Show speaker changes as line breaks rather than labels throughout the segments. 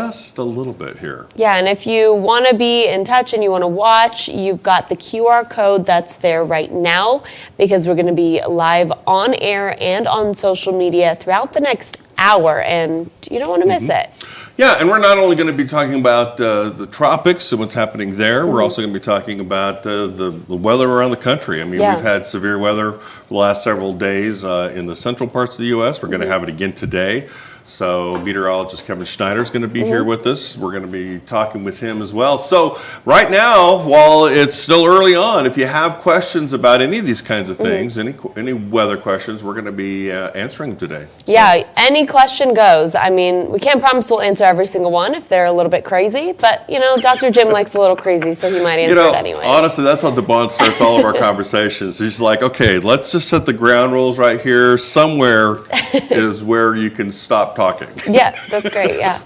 just a little bit here.
Yeah, and if you want to be in touch and you want to watch, you've got the QR code that's there right now, because we're going to be live on air and on social media throughout the next hour, and you don't want to miss it.
Yeah, and we're not only going to be talking about the tropics and what's happening there, we're also going to be talking about the weather around the country. I mean, we've had severe weather the last several days in the central parts of the U.S. We're going to have it again today. So meteorologist Kevin Schneider is going to be here with us. We're going to be talking with him as well. So right now, while it's still early on, if you have questions about any of these kinds of things, any weather questions, we're going to be answering them today. So.
Yeah, any question goes. I mean, we can't promise we'll answer every single one if they're a little bit crazy, but, you know, Dr. Jim likes a little crazy, so he might answer it anyways.
Honestly, that's how DeBond starts all of our conversations. He's like, okay, let's just set the ground rules right here. Somewhere is where you can stop talking.
Yeah, that's great, yeah.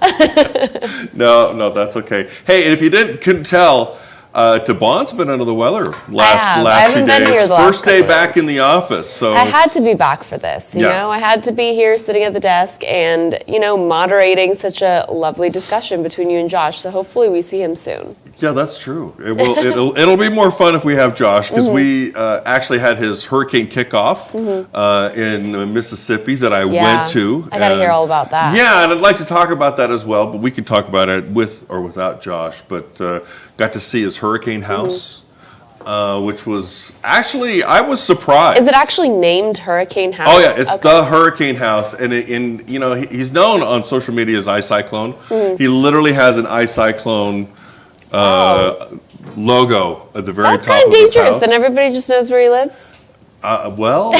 No, that's okay. Hey, and if you couldn't tell, DeBond's been under the weather last few days. First day back in the office. So
I had to be back for this, you know. I had to be here sitting at the desk and, you know, moderating such a lovely discussion between you and Josh. So hopefully we see him soon.
Yeah, that's true. It'll be more fun if we have Josh, because we actually had his hurricane kickoff in Mississippi that I went to.
I got to hear all about that.
Yeah, and I'd like to talk about that as well, but we can talk about it with or without Josh. But got to see his hurricane house, which was actually, I was surprised.
Is it actually named Hurricane House?
Oh yeah, it's the Hurricane House, and you know, he's known on social media as Icyclone. He literally has an Icyclone logo at the very top of his house. That's kind of dangerous.
Then everybody just knows where he lives?
Well,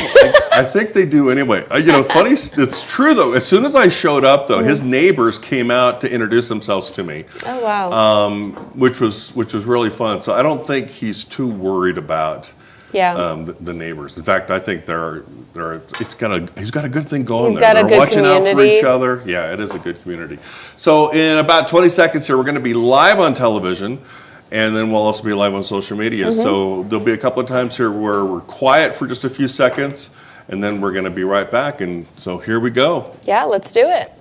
I think they do anyway. You know, funny, it's true though. As soon as I showed up though, his neighbors came out to introduce themselves to me. Oh wow. Which was really fun. So I don't think he's too worried about the neighbors. In fact, I think he's got a good thing going there. They're watching out for each other. Yeah, it is a good community. So in about 20 seconds here, we're going to be live on television. And then we'll also be live on social media. So there'll be a couple of times here where we're quiet for just a few seconds, and then we're going to be right back. And so here we go.
Yeah, let's do it.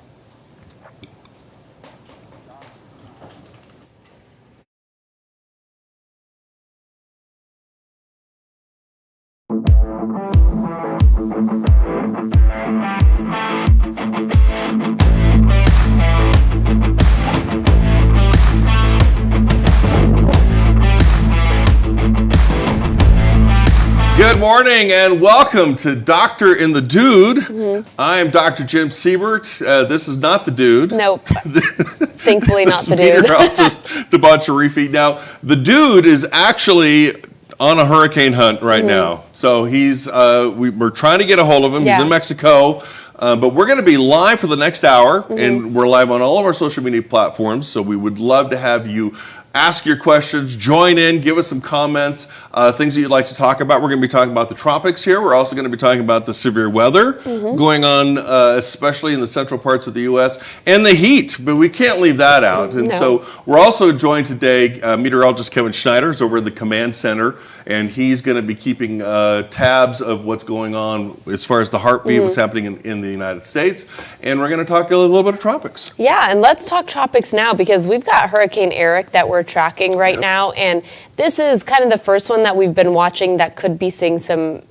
Good morning and welcome to Doctor and the Dude. I am Dr. Jim Siebert. This is not the dude.
Nope. Thankfully not the dude.
Meteorologist DeBond Sharifi. Now, the dude is actually on a hurricane hunt right now. So we're trying to get a hold of him. He's in Mexico. But we're going to be live for the next hour, and we're live on all of our social media platforms. So we would love to have you ask your questions, join in, give us some comments, things that you'd like to talk about. We're going to be talking about the tropics here. We're also going to be talking about the severe weather going on, especially in the central parts of the U.S., and the heat, but we can't leave that out. And so we're also joined today, meteorologist Kevin Schneider is over at the command center, and he's going to be keeping tabs of what's going on as far as the heartbeat, what's happening in the United States. And we're going to talk a little bit of tropics.
Yeah, and let's talk tropics now, because we've got Hurricane Eric that we're tracking right now, and this is kind of the first one that we've been watching that could be seeing some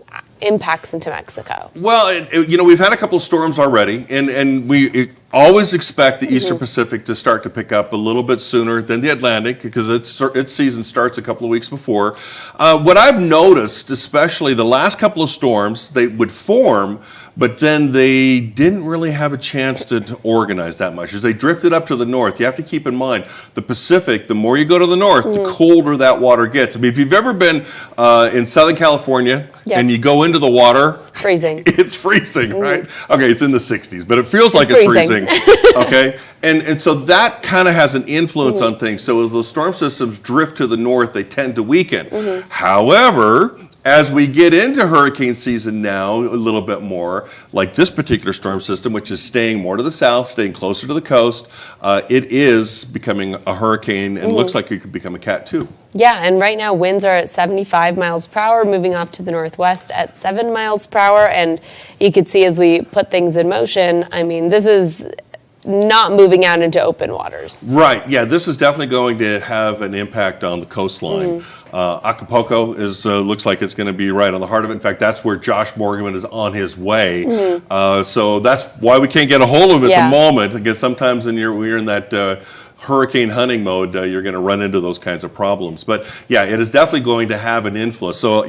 impacts into Mexico.
Well, you know, we've had a couple of storms already, and we always expect the Eastern Pacific to start to pick up a little bit sooner than the Atlantic, because its season starts a couple of weeks before. What I've noticed, especially the last couple of storms, they would form, but then they didn't really have a chance to organize that much. As they drifted up to the north, you have to keep in mind, the Pacific, the more you go to the north, the colder that water gets. I mean, if you've ever been in Southern California and you go into the water,
freezing.
It's freezing, right? Okay, it's in the 60s, but it feels like it's freezing. Okay, and so that kind of has an influence on things. So as the storm systems drift to the north, they tend to weaken. However, as we get into hurricane season now, a little bit more, like this particular storm system, which is staying more to the south, staying closer to the coast, it is becoming a hurricane and looks like it could become a Cat 2.
Yeah, and right now winds are at 75 miles per hour, moving off to the northwest at 7 miles per hour. And you could see as we put things in motion, I mean, this is not moving out into open waters.
Right. Yeah, this is definitely going to have an impact on the coastline. Acapulco looks like it's going to be right on the heart of it. In fact, that's where Josh Morgerman is on his way. So that's why we can't get a hold of him at the moment. Because sometimes when you're in that hurricane hunting mode, you're going to run into those kinds of problems. But yeah, it is definitely going to have an influence. So,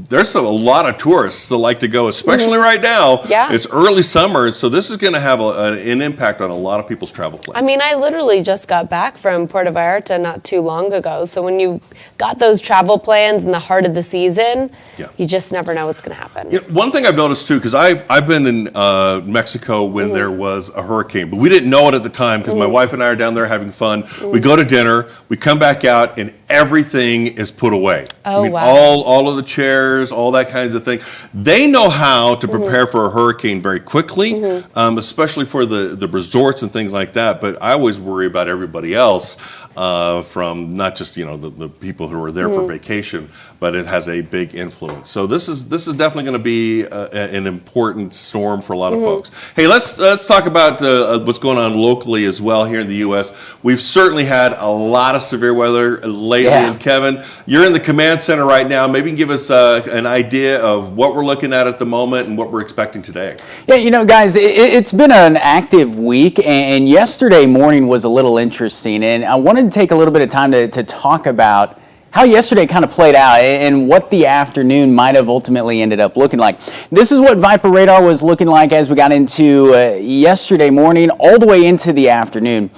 there's a lot of tourists that like to go, especially right now.
Yeah.
It's early summer, so this is going to have an impact on a lot of people's travel plans.
I mean, I literally just got back from Puerto Vallarta not too long ago. So when you got those travel plans in the heart of the season, you just never know what's going to happen.
One thing I've noticed too, because I've been in Mexico when there was a hurricane, but we didn't know it at the time because my wife and I are down there having fun. We go to dinner, we come back out, and everything is put away.
Oh, wow.
All of the chairs, all that kinds of thing. They know how to prepare for a hurricane very quickly, especially for the resorts and things like that. But I always worry about everybody else, from not just the people who are there for vacation, but it has a big influence. So this is definitely going to be an important storm for a lot of folks. Hey, let's talk about what's going on locally as well here in the U.S. We've certainly had a lot of severe weather lately. And Kevin, you're in the command center right now. Maybe you can give us an idea of what we're looking at the moment and what we're expecting today.
Yeah, guys, it's been an active week, and yesterday morning was a little interesting, and I wanted to take a little bit of time to talk about how yesterday kind of played out and what the afternoon might have ultimately ended up looking like. This is what Viper radar was looking like as we got into yesterday morning all the way into the afternoon.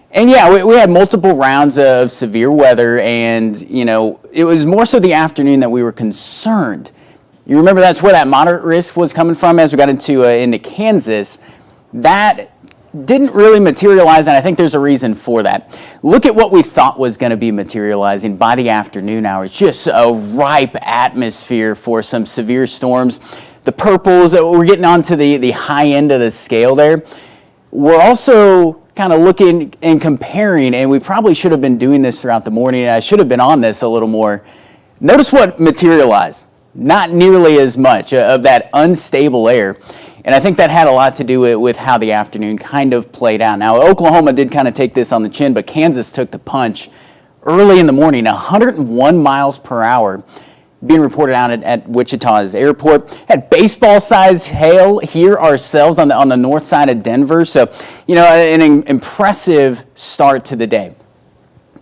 And yeah, we had multiple rounds of severe weather, and it was more so the afternoon that we were concerned. You remember that's where that moderate risk was coming from as we got into Kansas. That didn't really materialize, and I think there's a reason for that. Look at what we thought was going to be materializing by the afternoon hours. Just a ripe atmosphere for some severe storms. The purples, we're getting onto the high end of the scale there. We're also kind of looking and comparing, and we probably should have been doing this throughout the morning, and I should have been on this a little more. Notice what materialized. Not nearly as much of that unstable air. And I think that had a lot to do with how the afternoon kind of played out. Now, Oklahoma did kind of take this on the chin, but Kansas took the punch early in the morning. 101 miles per hour being reported out at Wichita's airport. Had baseball-sized hail here ourselves on the north side of Denver. So, an impressive start to the day.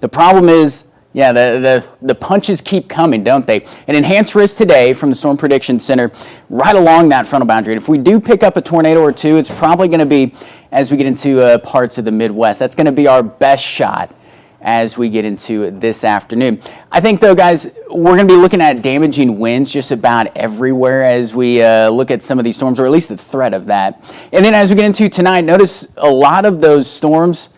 The problem is, the punches keep coming, don't they? An enhanced risk today from the Storm Prediction Center right along that frontal boundary. And if we do pick up a tornado or two, it's probably going to be as we get into parts of the Midwest. That's going to be our best shot as we get into this afternoon. I think, though, guys, we're going to be looking at damaging winds just about everywhere as we look at some of these storms, or at least the threat of that. And then as we get into tonight, notice a lot of those storms,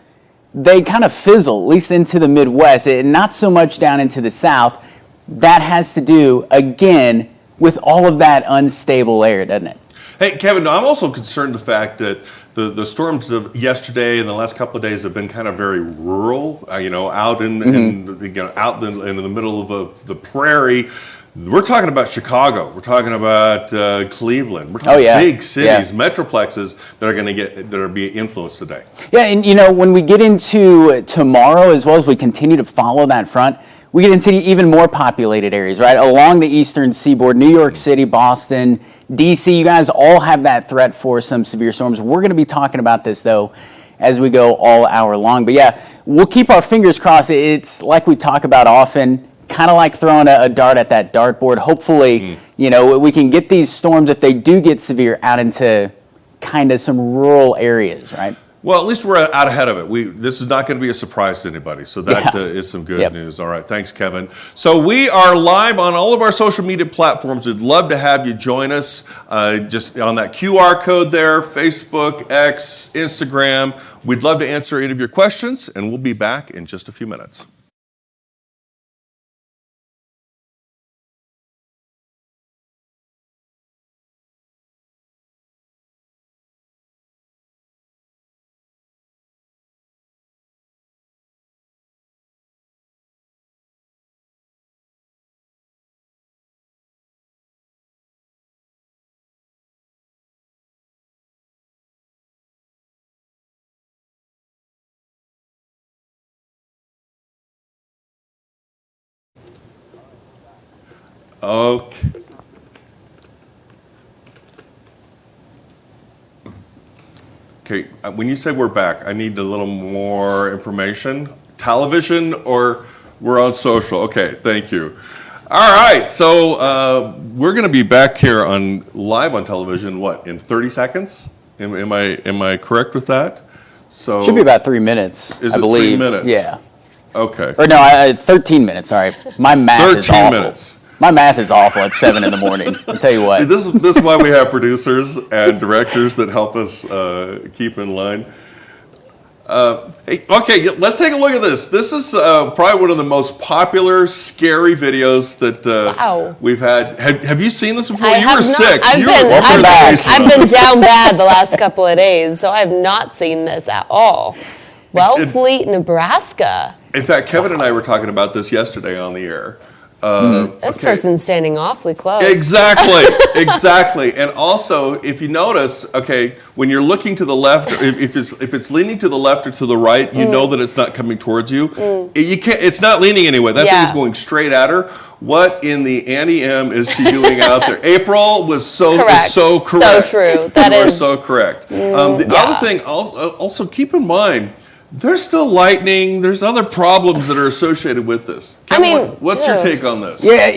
they kind of fizzle, at least into the Midwest, and not so much down into the South. That has to do, again, with all of that unstable air, doesn't it?
Hey, Kevin, I'm also concerned the fact that the storms of yesterday and the last couple of days have been kind of very rural, out in the middle of the prairie. We're talking about Chicago. We're talking about Cleveland. We're talking big cities, metroplexes that are being influenced today.
Yeah, and when we get into tomorrow, as well as we continue to follow that front, we get into even more populated areas, right? Along the eastern seaboard, New York City, Boston, D.C., you guys all have that threat for some severe storms. We're going to be talking about this, though, as we go all hour long. But yeah, we'll keep our fingers crossed. It's like we talk about often, kind of like throwing a dart at that dartboard. Hopefully, we can get these storms, if they do get severe, out into kind of some rural areas, right?
Well, at least we're out ahead of it. This is not going to be a surprise to anybody. So that is some good news. All right. Thanks, Kevin. So we are live on all of our social media platforms. We'd love to have you join us just on that QR code there, Facebook, X, Instagram. We'd love to answer any of your questions, and we'll be back in just a few minutes. Okay. Okay, when you say we're back, I need a little more information. Television or we're on social? Okay, thank you. All right, so we're going to be back here on live on television. What, in 30 seconds? Am I correct with that? So
Should be about 3 minutes,
is
I
it
believe.
3 minutes?
Yeah.
Okay.
Or no, 13 minutes. Sorry, my math is
13
awful.
minutes.
My math is awful at 7 in the morning. I'll tell you what.
See, this is why we have producers and directors that help us keep in line. Hey, okay, let's take a look at this. This is probably one of the most popular, scary videos that we've had. Have you seen this before? You were sick.
I've been down bad the last couple of days, so I have not seen this at all. Wellfleet, Nebraska.
In fact, Kevin and I were talking about this yesterday on the air.
This person's standing awfully close.
Exactly, exactly. And also, if you notice, okay, when you're looking to the left, if it's leaning to the left or to the right, you know that it's not coming towards you. You can't. It's not leaning anyway. That thing is going straight at her. What in the Annie M is she doing out there? April was so correct.
So true. That is
so correct. The other thing, also keep in mind. There's still lightning. There's other problems that are associated with this. Kevin, what's your take on this?
Yeah,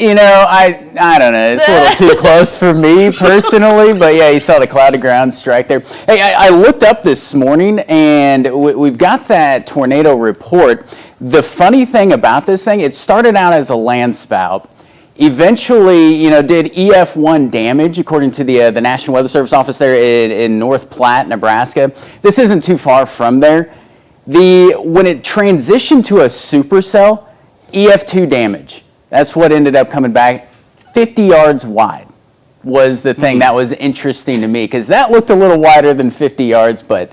I don't know. It's a little too close for me personally, but yeah, you saw the cloud to ground strike there. Hey, I looked up this morning, and we've got that tornado report. The funny thing about this thing, it started out as a land spout. Eventually, did EF1 damage, according to the National Weather Service office there in North Platte, Nebraska. This isn't too far from there. When it transitioned to a supercell, EF2 damage. That's what ended up coming back 50 yards wide was the thing that was interesting to me, because that looked a little wider than 50 yards, but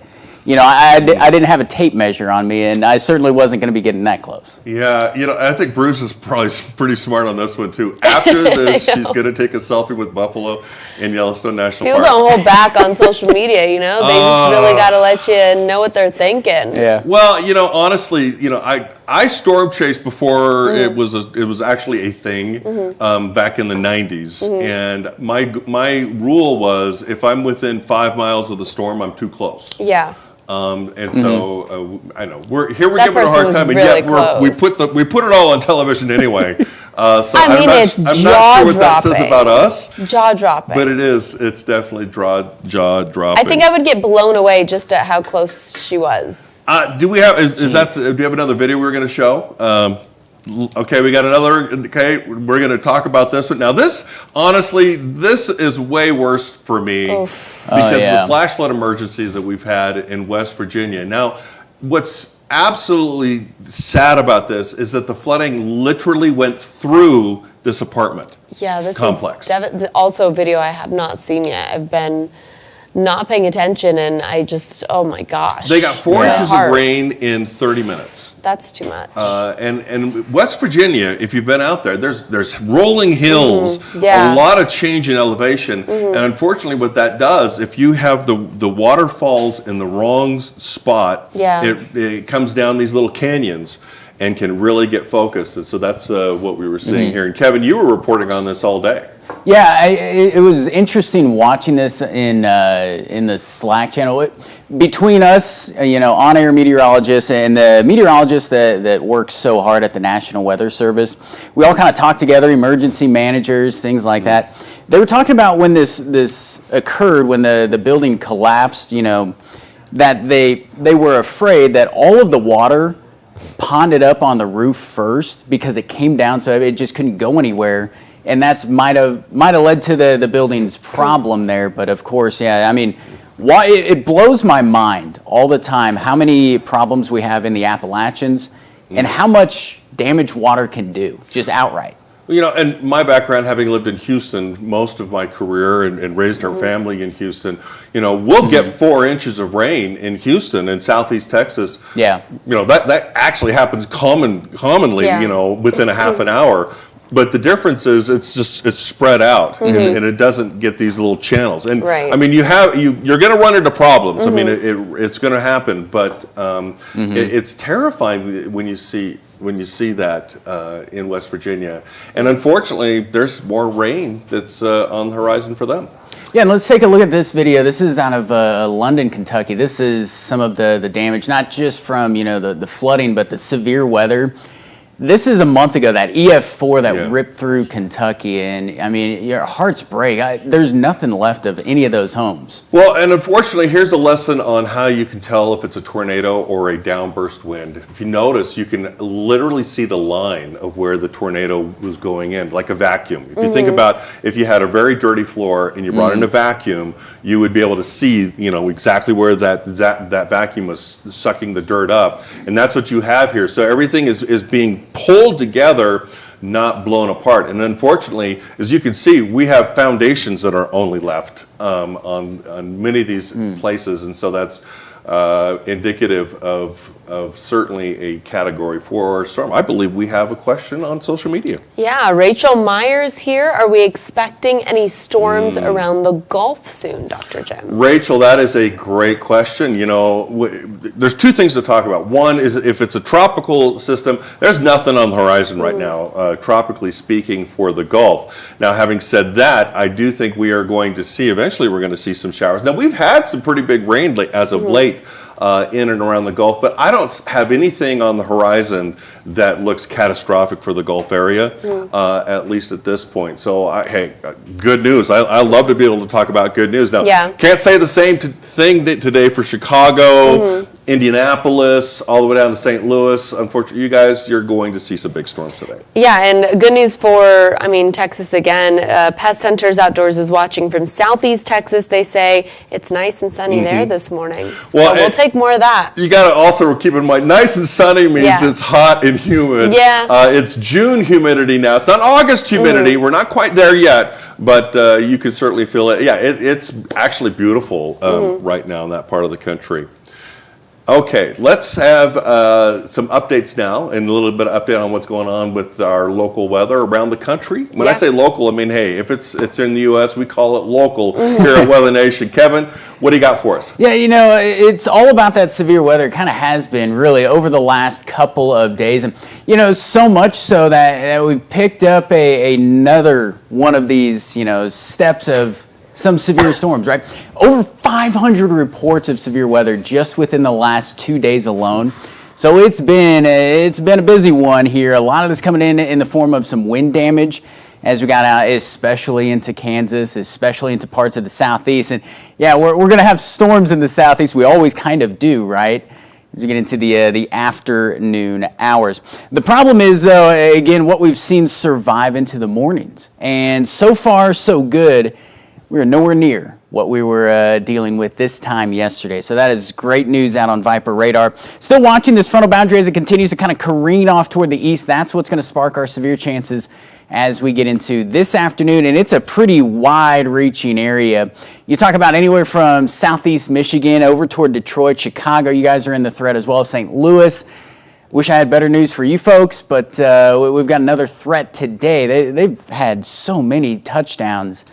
I didn't have a tape measure on me, and I certainly wasn't going to be getting that close.
Yeah, I think Bruce is probably pretty smart on this one, too. After this, she's going to take a selfie with Buffalo in Yellowstone National Park.
People don't hold back on social media, They just really got to let you know what they're thinking.
Yeah.
Well, honestly, I storm chased before it was actually a thing back in the 90s. And my rule was if I'm within 5 miles of the storm, I'm too close.
Yeah.
And so I know we're giving it a hard time, and
really
yet we put it all on television anyway. So
I'm not sure
what that says about us.
Jaw dropping.
But it's definitely jaw dropping.
I think I would get blown away just at how close she was.
Do we have do you have another video we're going to show? Okay, we got another. Okay, we're going to talk about this one now. This is way worse for me because the flash flood emergencies that we've had in West Virginia. Now, what's absolutely sad about this is that the flooding literally went through this apartment complex.
Is also a video I have not seen yet. I've been not paying attention, and I just, oh my gosh.
They got 4 inches of rain in 30 minutes.
That's too much.
And West Virginia, if you've been out there, there's rolling hills, a lot of change in elevation, and unfortunately what that does, if you have the waterfalls in the wrong spot, it comes down these little canyons and can really get focused. And so that's what we were seeing here. And Kevin, you were reporting on this all day.
Yeah, it was interesting watching this in the Slack channel. Between us, on-air meteorologists and the meteorologists that work so hard at the National Weather Service, we all kind of talked together, emergency managers, things like that. They were talking about when this occurred, when the building collapsed, that they were afraid that all of the water ponded up on the roof first because it came down, so it just couldn't go anywhere. And that's might have led to the building's problem there. But of course, it blows my mind all the time how many problems we have in the Appalachians and how much damage water can do, just outright.
And my background, having lived in Houston most of my career and raised our family in Houston, we'll get 4 inches of rain in Houston and Southeast Texas.
Yeah.
That actually happens commonly, within a half an hour. But the difference is it's spread out and it doesn't get these little channels. And
Right.
I mean, you're going to run into problems. I mean, it's going to happen, but it's terrifying when you see that in West Virginia. And unfortunately, there's more rain that's on the horizon for them.
Yeah, and let's take a look at this video. This is out of London, Kentucky. This is some of the damage, not just from the flooding, but the severe weather. This is a month ago, that EF4 that ripped through Kentucky, and I mean, your hearts break. There's nothing left of any of those homes.
Well, and unfortunately, here's a lesson on how you can tell if it's a tornado or a downburst wind. If you notice, you can literally see the line of where the tornado was going in, like a vacuum. If you think about if you had a very dirty floor and you brought in a vacuum, you would be able to see, exactly where that vacuum was sucking the dirt up, and that's what you have here. So everything is being pulled together, not blown apart. And unfortunately, as you can see, we have foundations that are only left on many of these places, and so that's indicative of certainly a Category 4 storm. I believe we have a question on social media.
Yeah, Rachel Myers here. Are we expecting any storms around the Gulf soon, Dr. Jim?
Rachel, that is a great question. There's two things to talk about. One is if it's a tropical system, there's nothing on the horizon right now, tropically speaking, for the Gulf. Now, having said that, I do think we are going to see, eventually we're going to see some showers. Now, we've had some pretty big rain as of late in and around the Gulf, but I don't have anything on the horizon that looks catastrophic for the Gulf area, at least at this point. So, hey, good news. I love to be able to talk about good news. Now, can't say the same thing today for Chicago, Indianapolis, all the way down to St. Louis. Unfortunately, you guys, you're going to see some big storms today.
Yeah, and good news for, Texas again. Pest Hunters Outdoors is watching from southeast Texas. They say it's nice and sunny there this morning. So we'll take more of that.
You got to also keep in mind, nice and sunny means it's hot and humid.
Yeah.
It's June humidity now. It's not August humidity. We're not quite there yet, but you can certainly feel it. Yeah, it's actually beautiful right now in that part of the country. Okay, let's have some updates now and a little bit of update on what's going on with our local weather around the country. When I say local, I mean, hey, if it's in the U.S., we call it local here at WeatherNation. Kevin, what do you got for us?
Yeah, it's all about that severe weather. It kind of has been really over the last couple of days. And, so much so that we picked up another one of these, steps of some severe storms, right? Over 500 reports of severe weather just within the last 2 days alone. So it's been a busy one here. A lot of this coming in the form of some wind damage as we got out, especially into Kansas, especially into parts of the southeast. And yeah, we're going to have storms in the southeast. We always kind of do, right? As we get into the afternoon hours. The problem is, though, again, what we've seen survive into the mornings. And so far, so good. We are nowhere near what we were dealing with this time yesterday. So that is great news out on Viper radar. Still watching this frontal boundary as it continues to kind of careen off toward the east. That's what's going to spark our severe chances as we get into this afternoon. And it's a pretty wide-reaching area. You talk about anywhere from southeast Michigan over toward Detroit, Chicago. You guys are in the threat as well. St. Louis. Wish I had better news for you folks, but we've got another threat today. They've had so many touchdowns.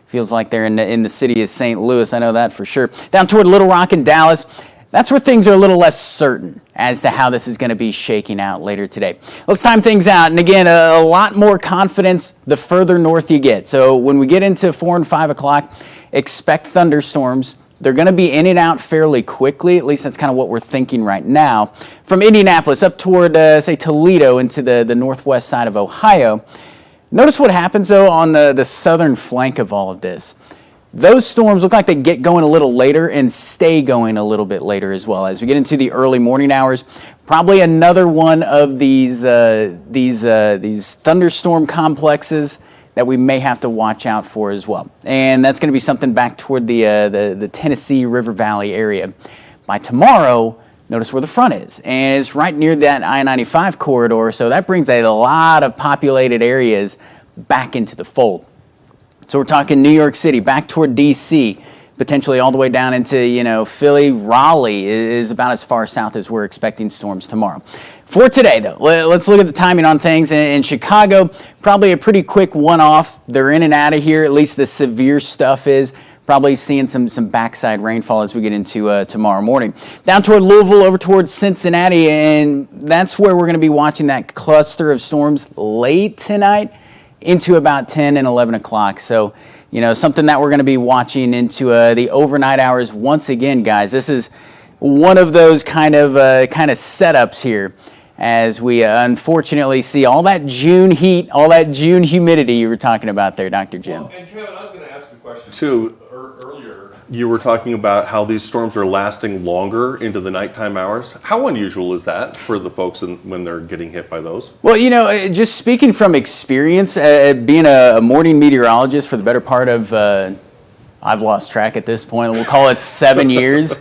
Feels like they're in the city of St. Louis. I know that for sure. Down toward Little Rock and Dallas, that's where things are a little less certain as to how this is going to be shaking out later today. Let's time things out. And again, a lot more confidence the further north you get. So when we get into 4 and 5 o'clock, expect thunderstorms. They're going to be in and out fairly quickly. At least that's kind of what we're thinking right now. From Indianapolis up toward, say, Toledo into the northwest side of Ohio. Notice what happens, though, on the southern flank of all of this. Those storms look like they get going a little later and stay going a little bit later as well. As we get into the early morning hours, probably another one of these thunderstorm complexes that we may have to watch out for as well. And that's going to be something back toward the Tennessee River Valley area. By tomorrow, notice where the front is, and it's right near that I-95 corridor, so that brings a lot of populated areas back into the fold. So we're talking New York City, back toward D.C., potentially all the way down into, Philly. Raleigh is about as far south as we're expecting storms tomorrow. For today, though, let's look at the timing on things. In Chicago, probably a pretty quick one-off. They're in and out of here, at least the severe stuff is. Probably seeing some backside rainfall as we get into tomorrow morning. Down toward Louisville, over towards Cincinnati, and that's where we're going to be watching that cluster of storms late tonight into about 10 and 11 o'clock. So, something that we're going to be watching into the overnight hours once again, guys. This is one of those kind of setups here as we unfortunately see all that June heat, all that June humidity you were talking about there, Dr. Jim.
Well, and Kevin, I was going to ask a question too. Earlier, you were talking about how these storms are lasting longer into the nighttime hours. How unusual is that for the folks when they're getting hit by those?
Well, just speaking from experience, being a morning meteorologist for the better part of, I've lost track at this point, we'll call it 7 years.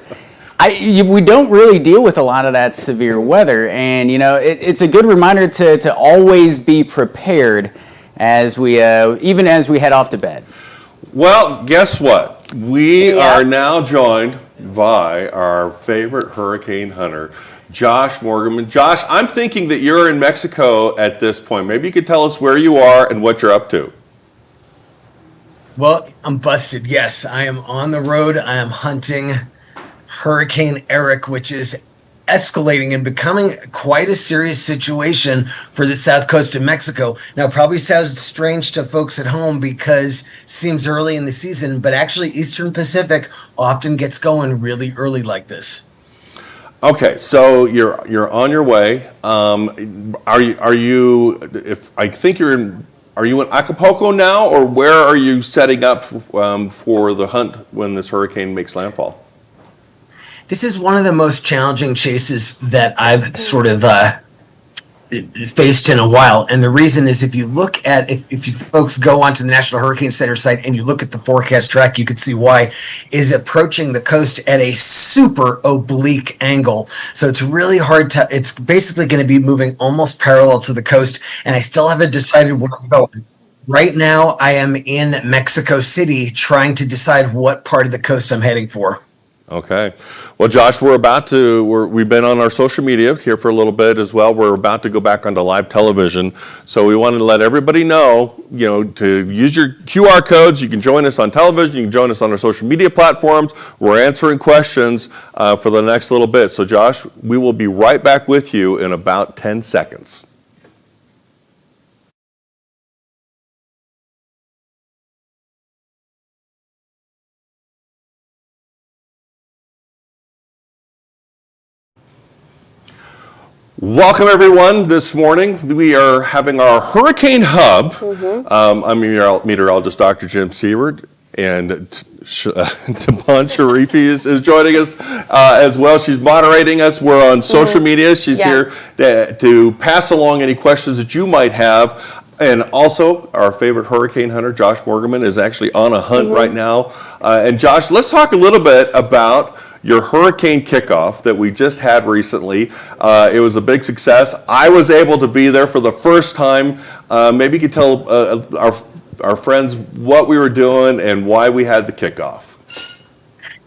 We don't really deal with a lot of that severe weather, and it's a good reminder to always be prepared as we even as we head off to bed.
Well, guess what? We are now joined by our favorite hurricane hunter, Josh Morgerman. Josh, I'm thinking that you're in Mexico at this point. Maybe you could tell us where you are and what you're up to.
Well, I'm busted. Yes, I am on the road. I am hunting Hurricane Eric, which is escalating and becoming quite a serious situation for the south coast of Mexico. Now, it probably sounds strange to folks at home because it seems early in the season, but actually Eastern Pacific often gets going really early like this.
Okay, so you're on your way. Are you? If I think you're in. Are you in Acapulco now, or where are you setting up for the hunt when this hurricane makes landfall?
This is one of the most challenging chases that I've sort of faced in a while. And the reason is if you look at, if you folks go onto the National Hurricane Center site and you look at the forecast track, you can see why is approaching the coast at a super oblique angle. So it's really hard to, it's basically going to be moving almost parallel to the coast. And I still haven't decided where I'm going. Right now, I am in Mexico City trying to decide what part of the coast I'm heading for.
Okay. Well, Josh, we've been on our social media here for a little bit as well. We're about to go back onto live television. So we wanted to let everybody know, to use your QR codes. You can join us on television. You can join us on our social media platforms. We're answering questions for the next little bit. So Josh, we will be right back with you in about 10 seconds. Welcome, everyone. This morning, we are having our Hurricane Hub. I'm meteorologist Dr. Jim Siebert, and Taban Sharifi is joining us as well. She's moderating us. We're on social media. She's here to pass along any questions that you might have. And also, our favorite hurricane hunter, Josh Morgerman, is actually on a hunt right now. And Josh, let's talk a little bit about your hurricane kickoff that we just had recently. It was a big success. I was able to be there for the first time. Maybe you could tell our friends what we were doing and why we had the kickoff.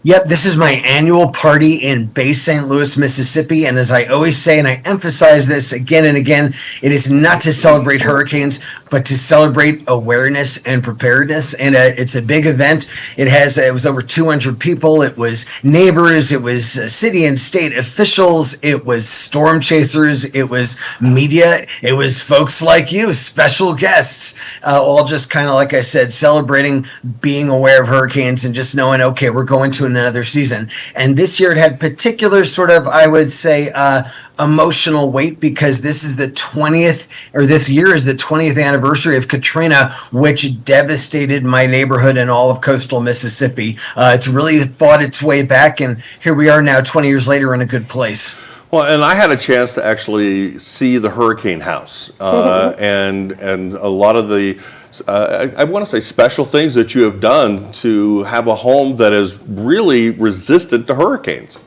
Yep, this is my annual party in Bay St. Louis, Mississippi. And as I always say, and I emphasize this again and again, it is not to celebrate hurricanes, but to celebrate awareness and preparedness. And it's a big event. It was over 200 people. It was neighbors. It was city and state officials. It was storm chasers. It was media. It was folks like you, special guests, all just kind of, like I said, celebrating being aware of hurricanes and just knowing, okay, we're going to another season. And this year it had particular sort of, I would say, emotional weight because this is the 20th, or this year is the 20th anniversary of Katrina, which devastated my neighborhood and all of coastal Mississippi. It's really fought its way back, and here we are now 20 years later in a good place.
Well, and I had a chance to actually see the hurricane house and a lot of the I want to say special things that you have done to have a home that is really resistant to hurricanes.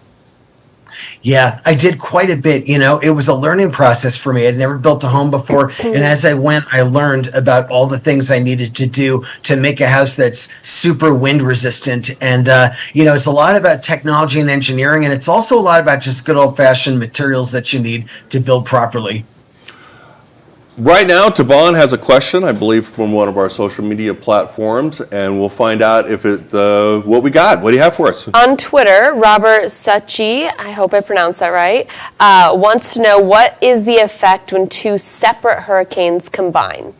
Yeah, I did quite a bit. It was a learning process for me. I'd never built a home before. And as I went, I learned about all the things I needed to do to make a house that's super wind resistant. And, it's a lot about technology and engineering. And it's also a lot about just good old fashioned materials that you need to build properly.
Right now, Taban has a question, I believe, from one of our social media platforms, and we'll find out if what we got. What do you have for us?
On Twitter, Robert Suchi, I hope I pronounced that right, wants to know, what is the effect when two separate hurricanes combine?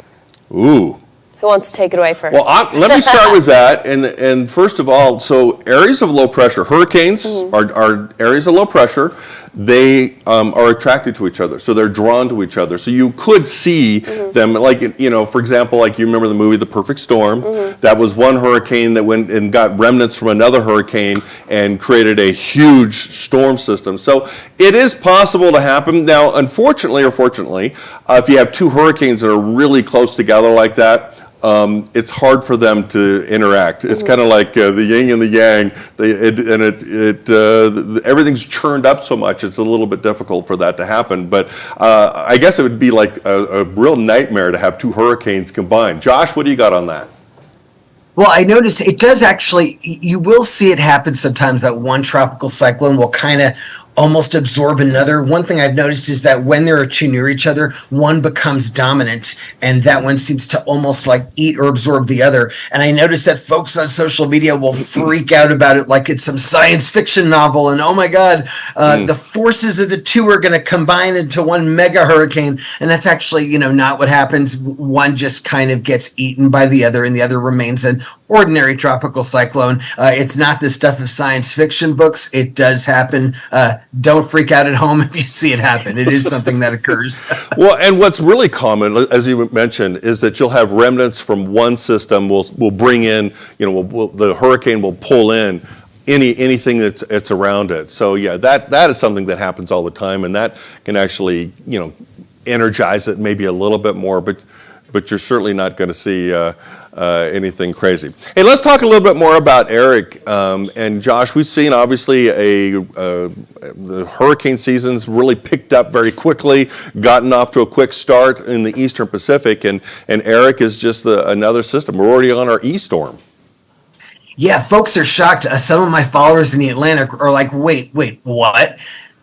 Ooh.
Who wants to take it away first?
Well, let me start with that. And first of all, so areas of low pressure, hurricanes are areas of low pressure. They are attracted to each other, so they're drawn to each other. So you could see them, like, for example, like you remember the movie The Perfect Storm. That was one hurricane that went and got remnants from another hurricane and created a huge storm system. So it is possible to happen. Now, unfortunately or fortunately, if you have two hurricanes that are really close together like that, it's hard for them to interact. It's kind of like the yin and the yang. Everything's churned up so much, it's a little bit difficult for that to happen. But I guess it would be like a real nightmare to have two hurricanes combined. Josh, what do you got on that?
Well, I noticed it does actually, you will see it happen sometimes that one tropical cyclone will kind of almost absorb another. One thing I've noticed is that when there are two near each other, one becomes dominant and that one seems to almost like eat or absorb the other. And I noticed that folks on social media will freak out about it like it's some science fiction novel. And oh my God, the forces of the two are going to combine into one mega hurricane. And that's actually, not what happens. One just kind of gets eaten by the other and the other remains an ordinary tropical cyclone. It's not the stuff of science fiction books. It does happen. Don't freak out at home if you see it happen. It is something that occurs.
Well, and what's really common, as you mentioned, is that you'll have remnants from one system will bring in, the hurricane will pull in anything that's around it. So yeah, that is something that happens all the time, and that can actually, energize it maybe a little bit more, but you're certainly not going to see anything crazy. Hey, let's talk a little bit more about Eric and Josh. We've seen obviously the hurricane season's really picked up very quickly, gotten off to a quick start in the Eastern Pacific, and Eric is just another system. We're already on our E-storm.
Yeah, folks are shocked. Some of my followers in the Atlantic are like, wait, what?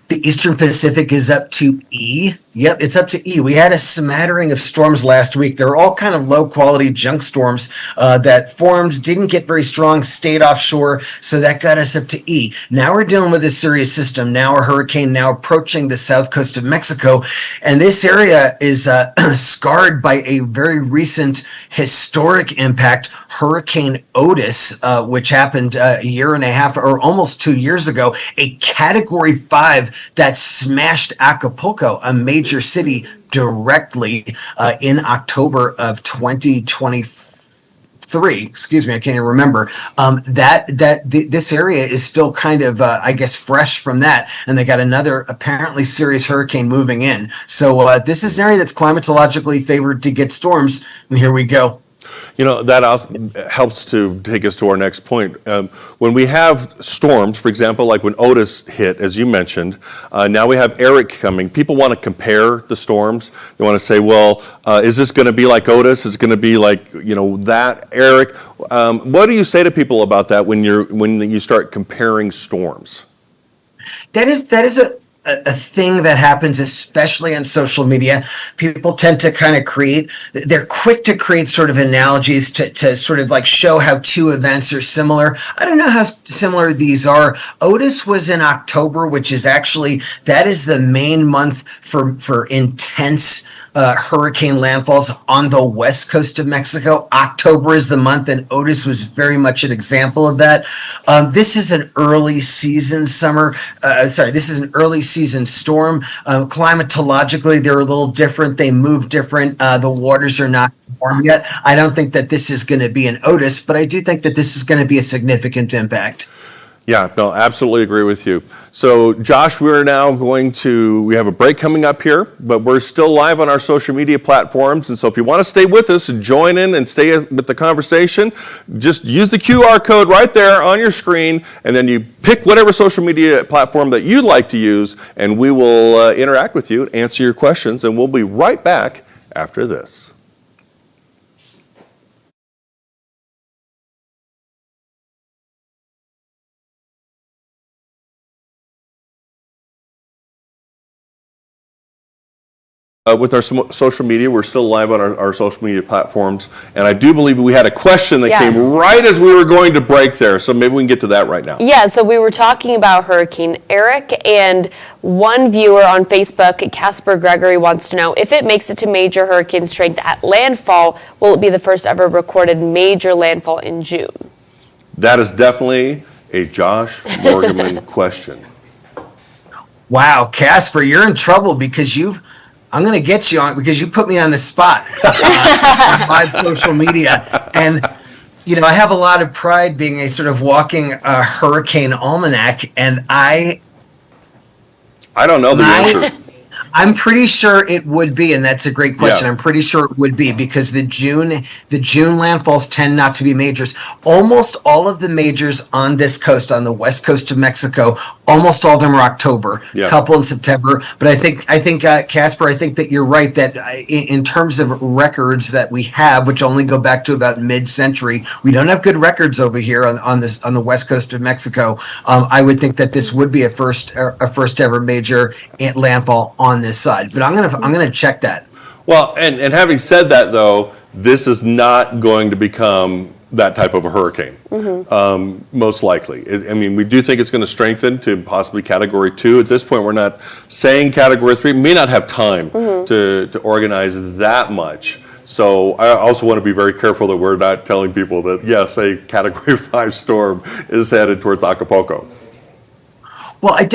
The Eastern Pacific is up to E? Yep, it's up to E. We had a smattering of storms last week. They're all kind of low-quality junk storms that formed, didn't get very strong, stayed offshore, so that got us up to E. Now we're dealing with a serious system. Now a hurricane now approaching the south coast of Mexico, and this area is scarred by a very recent historic impact, Hurricane Otis, which happened a year and a half or almost 2 years ago, a Category 5 that smashed Acapulco, a major city, directly in October of 2023. Excuse me, I can't even remember. This area is still kind of, I guess, fresh from that, and they got another apparently serious hurricane moving in. So this is an area that's climatologically favored to get storms, and here we go.
That also helps to take us to our next point. When we have storms, for example, like when Otis hit, as you mentioned, now we have Eric coming. People want to compare the storms. They want to say, well, is this going to be like Otis? Is it going to be like, that Eric? What do you say to people about that when you start comparing storms?
That is a thing that happens, especially on social media. People tend to kind of they're quick to create sort of analogies to sort of like show how two events are similar. I don't know how similar these are. Otis was in October, which is actually, that is the main month for intense hurricane landfalls on the west coast of Mexico. October is the month, and Otis was very much an example of that. This is an early season this is an early season storm. Climatologically, they're a little different. They move different. The waters are not warm yet. I don't think that this is going to be an Otis, but I do think that this is going to be a significant impact.
Yeah, no, absolutely agree with you. So, Josh, we have a break coming up here, but we're still live on our social media platforms. And so if you want to stay with us and join in and stay with the conversation, just use the QR code right there on your screen, and then you pick whatever social media platform that you'd like to use, and we will interact with you, answer your questions, and we'll be right back after this. With our social media, we're still live on our social media platforms, and I do believe we had a question that came right as we were going to break there, so maybe we can get to that right now.
Yeah, so we were talking about Hurricane Eric, and one viewer on Facebook, Casper Gregory, wants to know if it makes it to major hurricane strength at landfall, will it be the first ever recorded major landfall in June?
That is definitely a Josh Morgerman question.
Wow, Casper, you're in trouble because I'm going to get you on because you put me on the spot on live social media. And, I have a lot of pride being a sort of walking hurricane almanac. And I
don't know the answer.
I'm pretty sure it would be, and that's a great question.
Yeah.
I'm pretty sure it would be because the June landfalls tend not to be majors. Almost all of the majors on this coast, on the west coast of Mexico, almost all of them are October.
Yeah.
A couple in September. But I think Casper, I think that you're right that in terms of records that we have, which only go back to about mid-century, we don't have good records over here on the west coast of Mexico. I would think that this would be a first ever major landfall on this side, but I'm gonna check that.
Well, and having said that, though, this is not going to become that type of a hurricane, most likely. We do think it's going to strengthen to possibly Category 2. At this point, we're not saying Category 3. May not have time to organize that much. So I also want to be very careful that we're not telling people that, yes, a Category 5 storm is headed towards Acapulco.
Well, I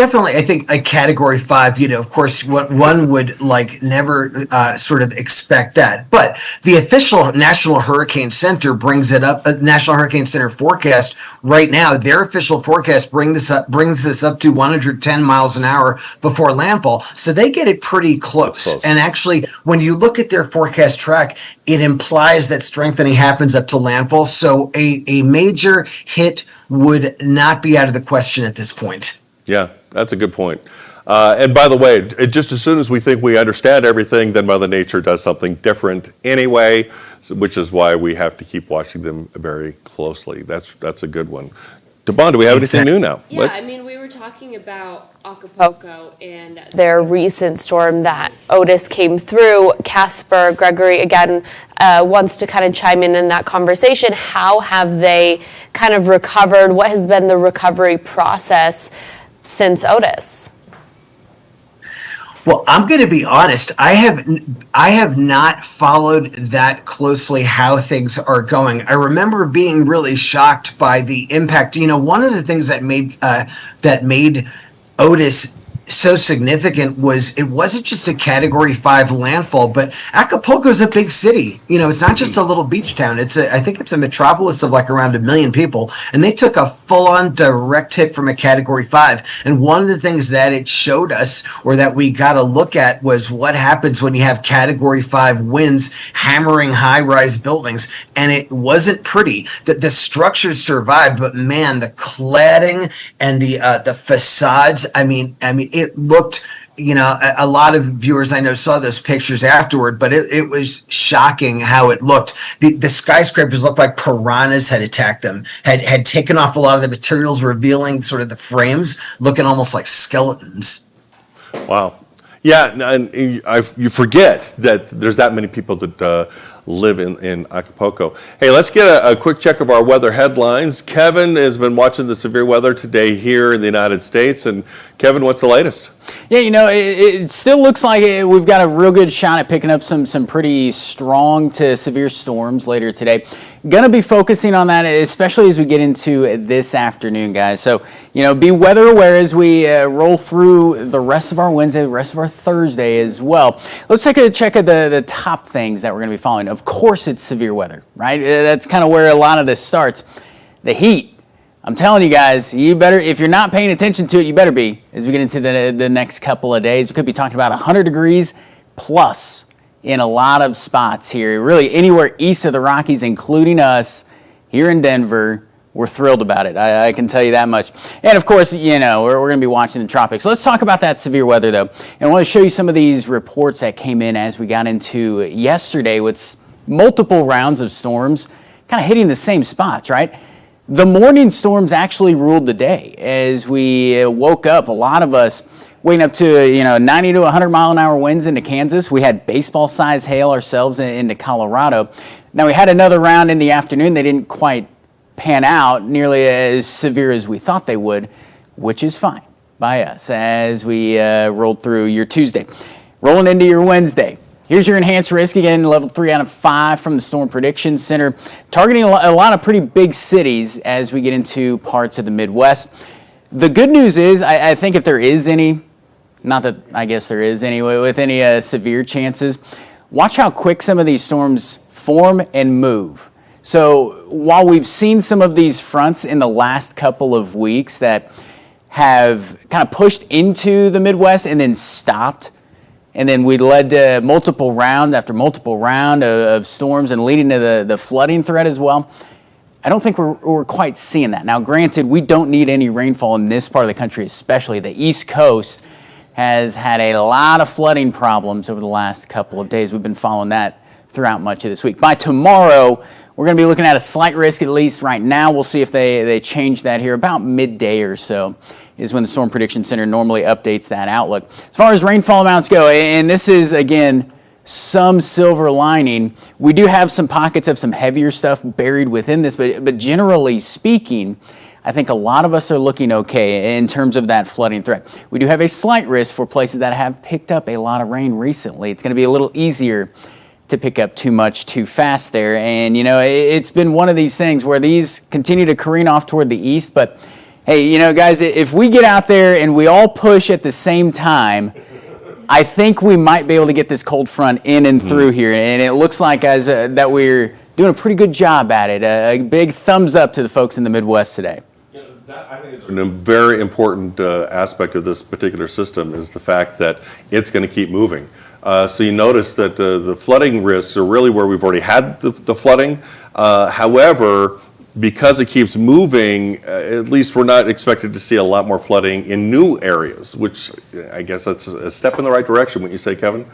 think a Category 5, of course, one would never sort of expect that. But the official National Hurricane Center brings it up. National Hurricane Center forecast right now, their official forecast brings this up to 110 miles an hour before landfall. So they get it pretty close. And actually, when you look at their forecast track, it implies that strengthening happens up to landfall. So a major hit would not be out of the question at this point.
Yeah, that's a good point. And by the way, just as soon as we think we understand everything, then Mother Nature does something different anyway, which is why we have to keep watching them very closely. That's a good one. Devon, do we have anything new now?
Yeah, we were talking about Acapulco and their recent storm that Otis came through. Casper Gregory, again, wants to kind of chime in that conversation. How have they kind of recovered? What has been the recovery process since Otis?
Well, I'm going to be honest. I have not followed that closely how things are going. I remember being really shocked by the impact. One of the things that made Otis so significant was it wasn't just a Category 5 landfall, but Acapulco is a big city. It's not just a little beach town. I think it's a metropolis of around 1 million people, and they took a full-on direct hit from a Category 5. And one of the things that it showed us, or that we got to look at, was what happens when you have Category 5 winds hammering high-rise buildings, and it wasn't pretty. The structures survived, but man, the cladding and the facades. It looked, a lot of viewers I know saw those pictures afterward, but it was shocking how it looked. The skyscrapers looked like piranhas had attacked them, had taken off a lot of the materials, revealing sort of the frames, looking almost like skeletons.
Wow. Yeah, and you forget that there's that many people that live in Acapulco. Hey, let's get a quick check of our weather headlines. Kevin has been watching the severe weather today here in the United States. And Kevin, what's the latest?
Yeah, it still looks like we've got a real good shot at picking up some pretty strong to severe storms later today. Going to be focusing on that, especially as we get into this afternoon, guys. So, be weather aware as we roll through the rest of our Wednesday, the rest of our Thursday as well. Let's take a check of the top things that we're going to be following. Of course, it's severe weather, right? That's kind of where a lot of this starts. The heat. I'm telling you guys, you better, if you're not paying attention to it, you better be, as we get into the next couple of days. We could be talking about 100 degrees plus in a lot of spots here. Really anywhere east of the Rockies, including us here in Denver. We're thrilled about it. I can tell you that much. And of course, we're going to be watching the tropics. So let's talk about that severe weather, though. And I want to show you some of these reports that came in as we got into yesterday with multiple rounds of storms kind of hitting the same spots, right? The morning storms actually ruled the day as we woke up. A lot of us waking up to 90 to 100 mile an hour winds into Kansas. We had baseball size hail ourselves into Colorado. Now we had another round in the afternoon. They didn't quite pan out nearly as severe as we thought they would, which is fine by us as we rolled through your Tuesday. Rolling into your Wednesday. Here's your enhanced risk, again, level 3 out of 5 from the Storm Prediction Center, targeting a lot of pretty big cities as we get into parts of the Midwest. The good news is, I think if there is any, not that I guess there is anyway, with any severe chances, watch how quick some of these storms form and move. So while we've seen some of these fronts in the last couple of weeks that have kind of pushed into the Midwest and then stopped, and then we led to multiple round after multiple round of storms and leading to the flooding threat as well, I don't think we're quite seeing that. Now, granted, we don't need any rainfall in this part of the country, especially the East Coast has had a lot of flooding problems over the last couple of days. We've been following that throughout much of this week. By tomorrow, we're going to be looking at a slight risk, at least right now. We'll see if they change that here about midday or so is when the Storm Prediction Center normally updates that outlook. As far as rainfall amounts go, and this is, again, some silver lining, we do have some pockets of some heavier stuff buried within this, but generally speaking, I think a lot of us are looking okay in terms of that flooding threat. We do have a slight risk for places that have picked up a lot of rain recently. It's going to be a little easier to pick up too much too fast there. And, it's been one of these things where these continue to careen off toward the east. But, hey, guys, if we get out there and we all push at the same time, I think we might be able to get this cold front in and through here. And it looks like, guys, that we're doing a pretty good job at it. A big thumbs up to the folks in the Midwest today.
That, I think, is a very important aspect of this particular system is the fact that it's going to keep moving. So you notice that the flooding risks are really where we've already had the flooding. However, because it keeps moving, at least we're not expected to see a lot more flooding in new areas, which I guess that's a step in the right direction, wouldn't you say, Kevin?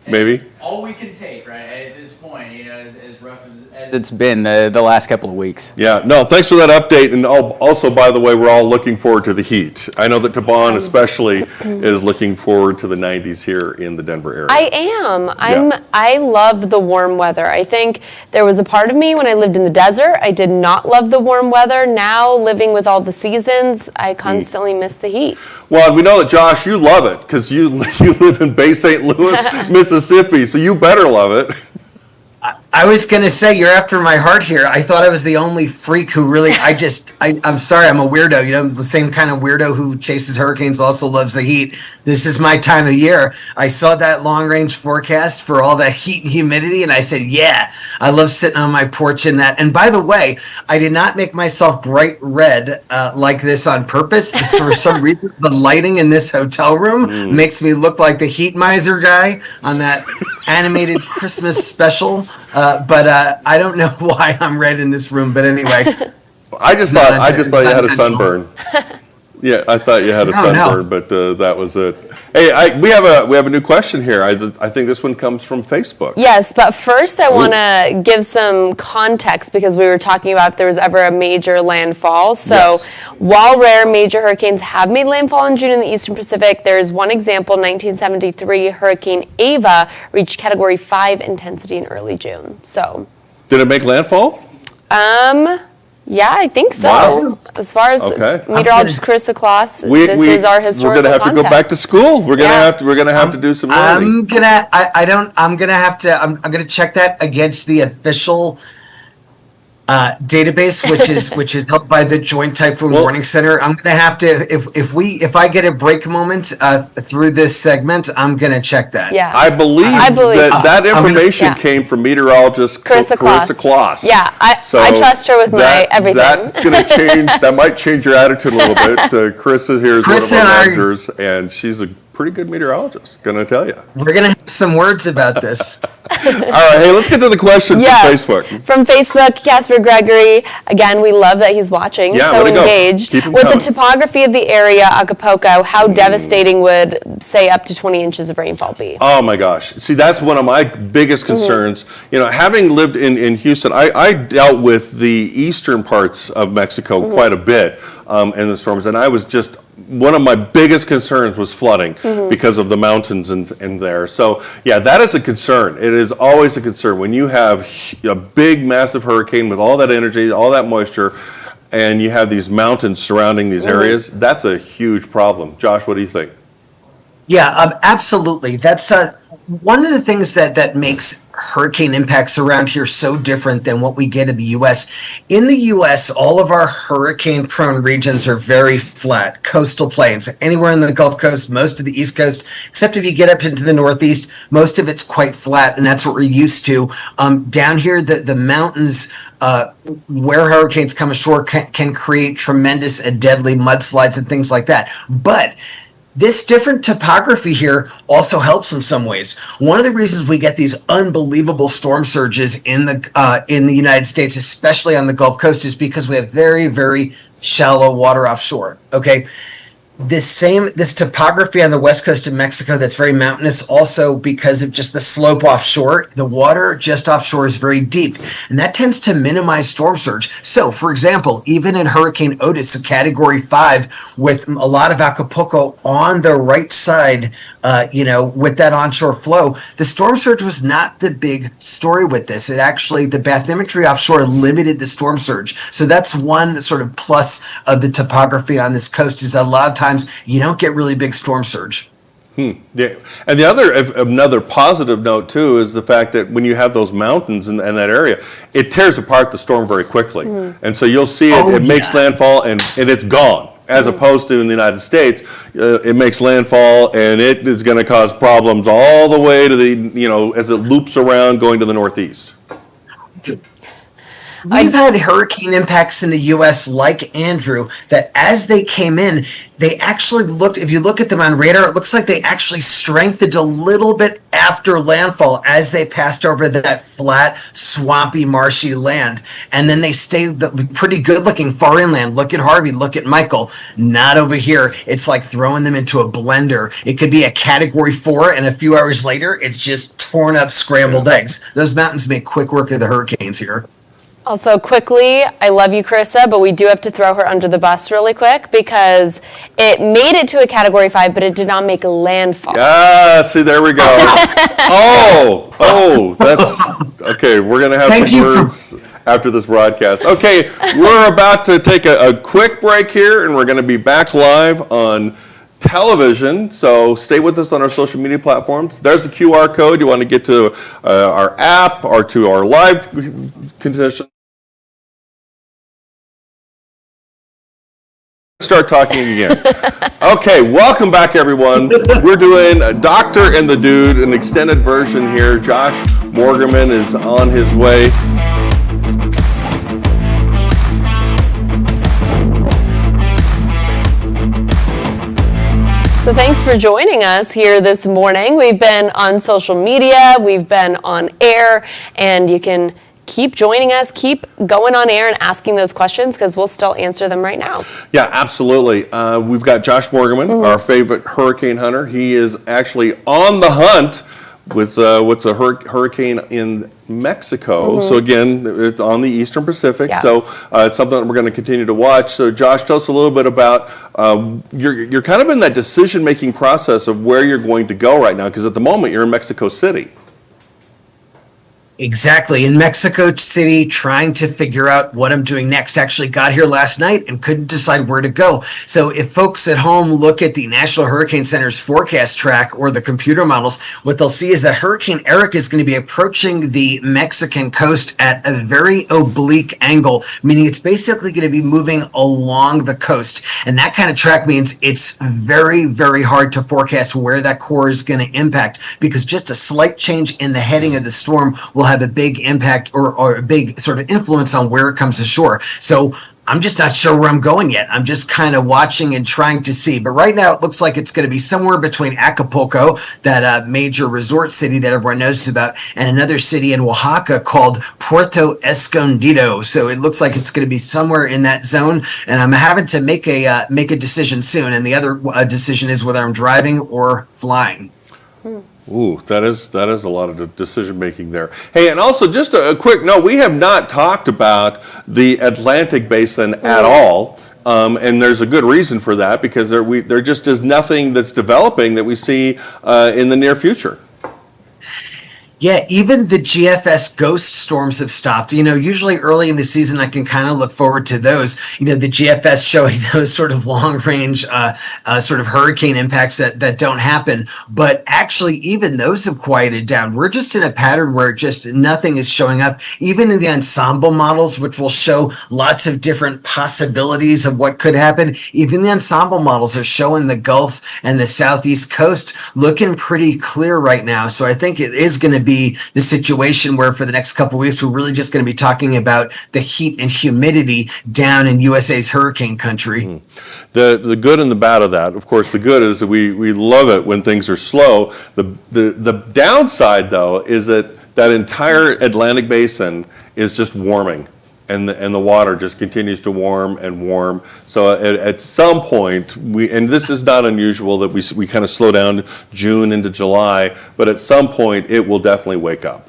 Maybe?
All we can take, right, at this point, as rough as it's been the last couple of weeks.
Yeah, no, thanks for that update. And also, by the way, we're all looking forward to the heat. I know that Taban especially is looking forward to the 90s here in the Denver area.
I am. I love the warm weather. I think there was a part of me when I lived in the desert, I did not love the warm weather. Now, living with all the seasons, I constantly miss the heat.
Well, and we know that, Josh, you love it because you live in Bay St. Louis, Mississippi, so you better love it.
I was going to say, you're after my heart here. I thought I was the only freak who really, I'm sorry, I'm a weirdo. The same kind of weirdo who chases hurricanes also loves the heat. This is my time of year. I saw that long range forecast for all that heat and humidity, and I said, yeah, I love sitting on my porch in that. And by the way, I did not make myself bright red like this on purpose. For some reason, the lighting in this hotel room makes me look like the heat miser guy on that animated Christmas special. But I don't know why I'm red in this room. But anyway,
I just thought you had a sunburn. Yeah, I thought you had a sunburn, but that was it. Hey, we have a new question here. I think this one comes from Facebook.
Yes, but first I want to give some context because we were talking about if there was ever a major landfall. So while rare, major hurricanes have made landfall in June in the Eastern Pacific. There is one example, 1973 Hurricane Ava reached Category 5 intensity in early June. So,
did it make landfall?
Yeah, I think so.
Wow.
As far as meteorologist Carissa Kloss, this is our historical
We're going to have to go back to school. We're going to have to do some learning.
I'm gonna have to check that against the official database, which is held by the Joint Typhoon Warning Center. I'm gonna have to if I get a break moment through this segment, I'm gonna check that.
Yeah.
I believe that information came from meteorologist Carissa Kloss.
Yeah, I trust her with my everything.
That's going to change. That might change your attitude a little bit. Carissa here is one of our managers, and she's a pretty good meteorologist, going to tell you.
We're going to have some words about this.
All right, hey, let's get to the question from Facebook.
From Facebook, Casper Gregory. Again, we love that he's watching, so engaged. With the topography of the area, Acapulco, how devastating would, say, up to 20 inches of rainfall be?
Oh, my gosh. See, that's one of my biggest concerns. You know, having lived in Houston, I dealt with the eastern parts of Mexico quite a bit in the storms, and I was just one of my biggest concerns was flooding because of the mountains in there. So, yeah, that is a concern. It is always a concern when you have a big, massive hurricane with all that energy, all that moisture, and you have these mountains surrounding these areas. That's a huge problem. Josh, what do you think?
Yeah, absolutely. That's one of the things that makes hurricane impacts around here so different than what we get in the U.S. In the U.S., all of our hurricane-prone regions are very flat, coastal plains. Anywhere in the Gulf Coast, most of the East Coast, except if you get up into the Northeast, most of it's quite flat, and that's what we're used to. Down here, the mountains where hurricanes come ashore can create tremendous and deadly mudslides and things like that. But this different topography here also helps in some ways. One of the reasons we get these unbelievable storm surges in the United States, especially on the Gulf Coast, is because we have very, very shallow water offshore. Okay. This topography on the west coast of Mexico that's very mountainous, also because of just the slope offshore, the water just offshore is very deep, and that tends to minimize storm surge. So, for example, even in Hurricane Otis, a Category 5, with a lot of Acapulco on the right side, with that onshore flow, the storm surge was not the big story with this. It actually, the bathymetry offshore limited the storm surge. So that's one sort of plus of the topography on this coast, is that a lot of times you don't get really big storm surge.
Yeah, and another positive note too is the fact that when you have those mountains in that area, it tears apart the storm very quickly, and so you'll see it makes landfall and it's gone. As opposed to in the United States, it makes landfall and it is going to cause problems all the way to as it loops around going to the Northeast.
We've had hurricane impacts in the U.S. like Andrew, that as they came in, they actually looked, if you look at them on radar, it looks like they actually strengthened a little bit after landfall as they passed over that flat, swampy, marshy land. And then they stayed pretty good looking far inland. Look at Harvey, look at Michael. Not over here. It's like throwing them into a blender. It could be a Category 4, and a few hours later, it's just torn up scrambled eggs. Those mountains make quick work of the hurricanes here.
Also, quickly, I love you, Carissa, but we do have to throw her under the bus really quick because it made it to a Category 5, but it did not make landfall.
Ah, see, there we go. That's okay. We're going to have some words after this broadcast. Okay, we're about to take a quick break here, and we're going to be back live on television, so stay with us on our social media platforms. There's the QR code. You want to get to our app or to our live condition. Start talking again. Okay, welcome back, everyone. We're doing Doctor and the Dude, an extended version here. Josh Morgerman is on his way.
So thanks for joining us here this morning. We've been on social media, we've been on air, and you can keep joining us, keep going on air and asking those questions because we'll still answer them right now.
Yeah, absolutely. We've got Josh Morgerman, our favorite hurricane hunter. He is actually on the hunt with what's a hurricane in Mexico. So again, it's on the Eastern Pacific. Yeah. So it's something that we're going to continue to watch. So Josh, tell us a little bit about you're kind of in that decision-making process of where you're going to go right now, because at the moment you're in Mexico City.
Exactly. In Mexico City, trying to figure out what I'm doing next. Actually got here last night and couldn't decide where to go. So if folks at home look at the National Hurricane Center's forecast track or the computer models, what they'll see is that Hurricane Eric is going to be approaching the Mexican coast at a very oblique angle, meaning it's basically going to be moving along the coast. And that kind of track means it's very, very hard to forecast where that core is going to impact, because just a slight change in the heading of the storm will have a big impact or a big sort of influence on where it comes ashore. So I'm just not sure where I'm going yet. I'm just kind of watching and trying to see. But right now, it looks like it's going to be somewhere between Acapulco, that major resort city that everyone knows about, and another city in Oaxaca called Puerto Escondido. So it looks like it's going to be somewhere in that zone. And I'm having to make a decision soon. And the other decision is whether I'm driving or flying.
Ooh, that is a lot of decision making there. Hey, and also just a quick note: we have not talked about the Atlantic Basin at all, and there's a good reason for that, because there just is nothing that's developing that we see in the near future.
Yeah, even the GFS ghost storms have stopped. Usually early in the season, I can kind of look forward to those. The GFS showing those sort of long range, sort of hurricane impacts that don't happen. But actually, even those have quieted down. We're just in a pattern where just nothing is showing up. Even in the ensemble models, which will show lots of different possibilities of what could happen, even the ensemble models are showing the Gulf and the Southeast coast looking pretty clear right now. So I think it is going to be the situation where for the next couple of weeks, we're really just going to be talking about the heat and humidity down in USA's hurricane country.
The good and the bad of that, of course, the good is that we love it when things are slow. The downside, though, is that entire Atlantic Basin is just warming. And the water just continues to warm and warm. So at some point, and this is not unusual that we kind of slow down June into July, but at some point it will definitely wake up.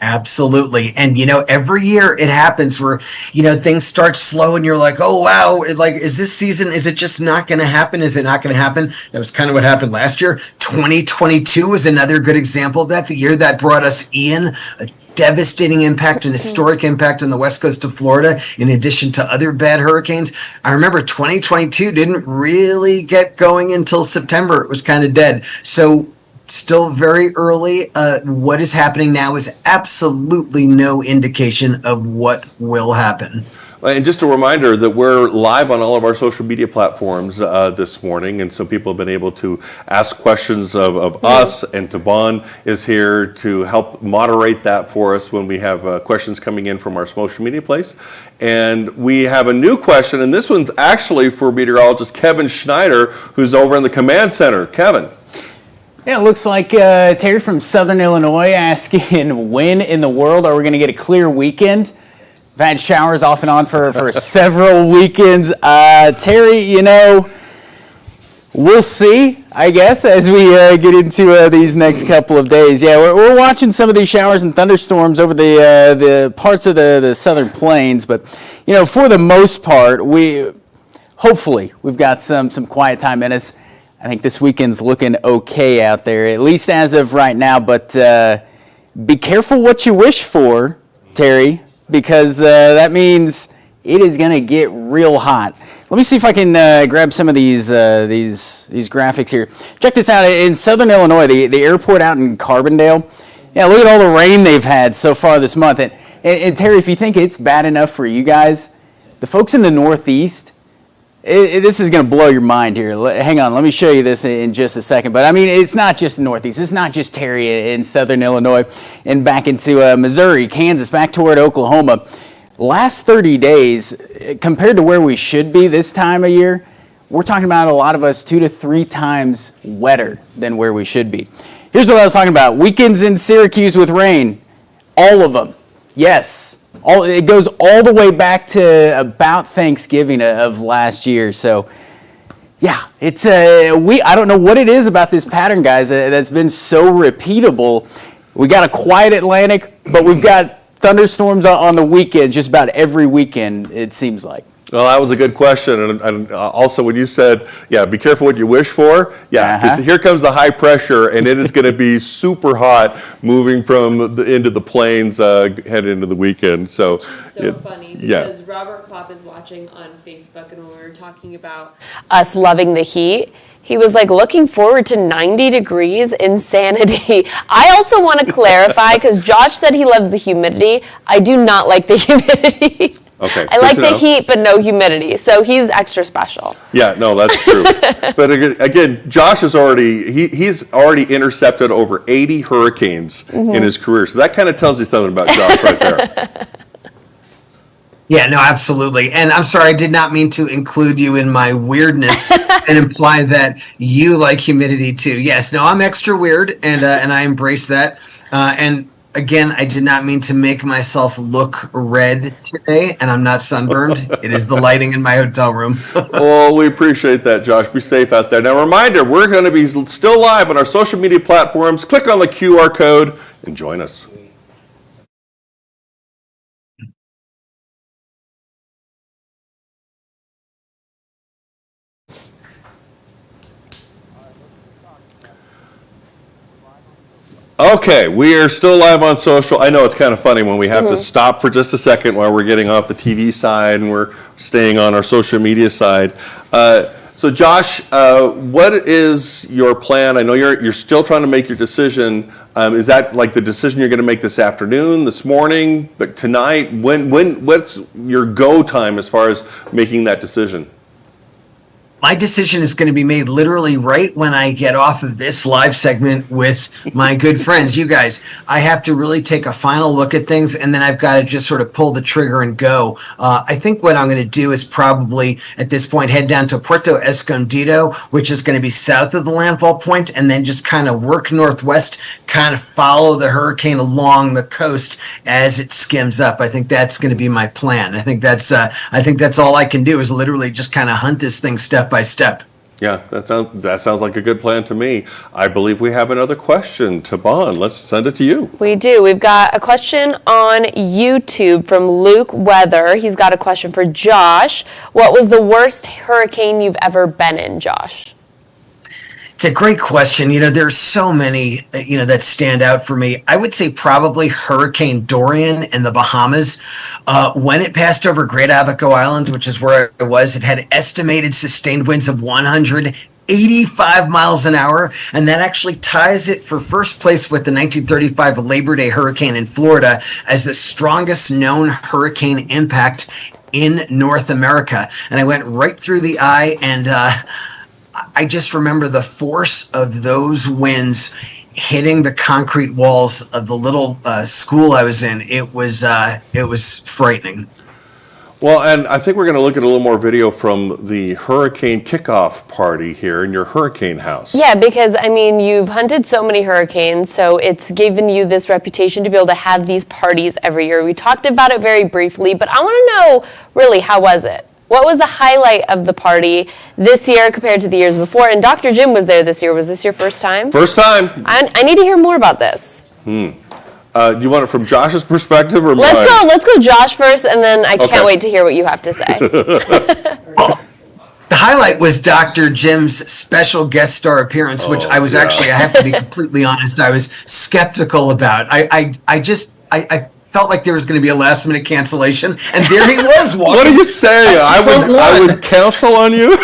Absolutely. And, every year it happens where, things start slow and you're like, oh, wow, is this season, is it just not going to happen? Is it not going to happen? That was kind of what happened last year. 2022 was another good example of that. The year that brought us Ian, a devastating impact, an historic impact on the west coast of Florida, in addition to other bad hurricanes. I remember 2022 didn't really get going until September. It was kind of dead. So still very early. What is happening now is absolutely no indication of what will happen.
And just a reminder that we're live on all of our social media platforms this morning, and so people have been able to ask questions of us, and Taban is here to help moderate that for us when we have questions coming in from our social media place. And we have a new question, and this one's actually for meteorologist Kevin Schneider, who's over in the command center. Kevin.
Yeah, it looks like Terry from Southern Illinois asking, when in the world are we going to get a clear weekend? I've had showers off and on for several weekends. Terry, we'll see, I guess, as we get into these next couple of days. Yeah, we're watching some of these showers and thunderstorms over the parts of the southern plains. But, for the most part, hopefully we've got some quiet time in us. I think this weekend's looking okay out there, at least as of right now. But be careful what you wish for, Terry, because that means it is going to get real hot. Let me see if I can grab some of these graphics here. Check this out. In Southern Illinois, the airport out in Carbondale, yeah, look at all the rain they've had so far this month. And Terry, if you think it's bad enough for you guys, the folks in the Northeast, this is going to blow your mind here. Hang on, let me show you this in just a second. But I mean, it's not just the Northeast. It's not just Terry in Southern Illinois and back into Missouri, Kansas, back toward Oklahoma. Last 30 days, compared to where we should be this time of year, we're talking about a lot of us 2 to 3 times wetter than where we should be. Here's what I was talking about. Weekends in Syracuse with rain. All of them. Yes. It goes all the way back to about Thanksgiving of last year. So, yeah, it's I don't know what it is about this pattern, guys, that's been so repeatable. We got a quiet Atlantic, but we've got thunderstorms on the weekend, just about every weekend, it seems like.
Well, that was a good question. And also when you said, yeah, be careful what you wish for. Yeah, because here comes the high pressure, and it is going to be super hot moving from into the plains headed into the weekend. So,
Funny because Robert Klopp is watching on Facebook, and when we were talking about us loving the heat, he was like looking forward to 90 degrees, insanity. I also want to clarify, because Josh said he loves the humidity. I do not like the humidity.
Okay.
I like the heat, but no humidity. So he's extra special.
Yeah, no, that's true. But again, Josh is he's already intercepted over 80 hurricanes in his career. So that kind of tells you something about Josh right there.
Yeah, no, absolutely. And I'm sorry, I did not mean to include you in my weirdness and imply that you like humidity too. Yes, no, I'm extra weird, and I embrace that. And again, I did not mean to make myself look red today, and I'm not sunburned. It is the lighting in my hotel room.
Well, we appreciate that, Josh. Be safe out there. Now, reminder, we're going to be still live on our social media platforms. Click on the QR code and join us. Okay, we are still live on social. I know it's kind of funny when we have to stop for just a second while we're getting off the TV side and we're staying on our social media side. So Josh, what is your plan? I know you're still trying to make your decision. Is that like the decision you're going to make this afternoon, this morning, but tonight? What's your go time as far as making that decision?
My decision is going to be made literally right when I get off of this live segment with my good friends, you guys. I have to really take a final look at things, and then I've got to just sort of pull the trigger and go. I think what I'm going to do is probably, at this point, head down to Puerto Escondido, which is going to be south of the landfall point, and then just kind of work northwest, kind of follow the hurricane along the coast as it skims up. I think that's going to be my plan. I think that's all I can do is literally just kind of hunt this thing step by step.
Yeah, that sounds like a good plan to me. I believe we have another question to Bon. Let's send it to you.
We do. We've got a question on YouTube from Luke Weather. He's got a question for Josh. What was the worst hurricane you've ever been in, Josh?
It's a great question. There's so many, that stand out for me. I would say probably Hurricane Dorian in the Bahamas. When it passed over Great Abaco Island, which is where I was, it had estimated sustained winds of 185 miles an hour, and that actually ties it for first place with the 1935 Labor Day hurricane in Florida as the strongest known hurricane impact in North America. And I went right through the eye, and I just remember the force of those winds hitting the concrete walls of the little school I was in. It was frightening.
Well, and I think we're going to look at a little more video from the hurricane kickoff party here in your hurricane house.
Yeah, because, you've hunted so many hurricanes, so it's given you this reputation to be able to have these parties every year. We talked about it very briefly, but I want to know, really, how was it? What was the highlight of the party this year compared to the years before? And Dr. Jim was there this year. Was this your first time?
First time.
I need to hear more about this.
Do you want it from Josh's perspective or mine?
Let's go Josh first, and then I can't wait to hear what you have to say.
The highlight was Dr. Jim's special guest star appearance, which I was actually, I have to be completely honest, I was skeptical about. I felt like there was going to be a last minute cancellation, and there he was walking.
What are you saying? I would cancel on you?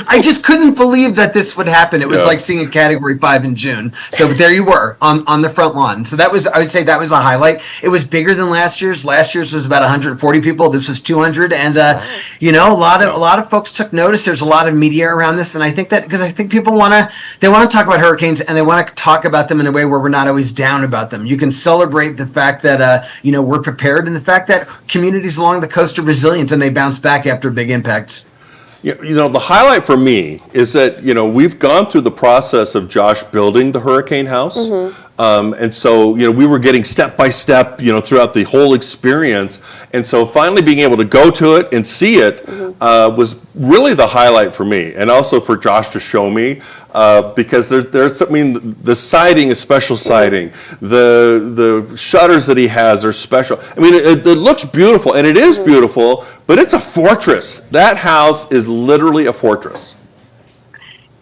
I just couldn't believe that this would happen. It was like seeing a Category 5 in June. So there you were on the front lawn. So I would say that was a highlight. It was bigger than last year's. Last year's was about 140 people. This was 200, and a lot of folks took notice. There's a lot of media around this, and I think that because I think people want to talk about hurricanes, and they want to talk about them in a way where we're not always down about them. You can celebrate the fact that we're prepared, and the fact that communities along the coast are resilient and they bounce back after big impacts.
The highlight for me is that, we've gone through the process of Josh building the hurricane house. And so, we were getting step by step, throughout the whole experience. And so finally being able to go to it and see it was really the highlight for me. And also for Josh to show me. because there's I mean, the siding is special siding. The shutters that he has are special. I mean, it looks beautiful, and it is beautiful, but it's a fortress. That house is literally a fortress.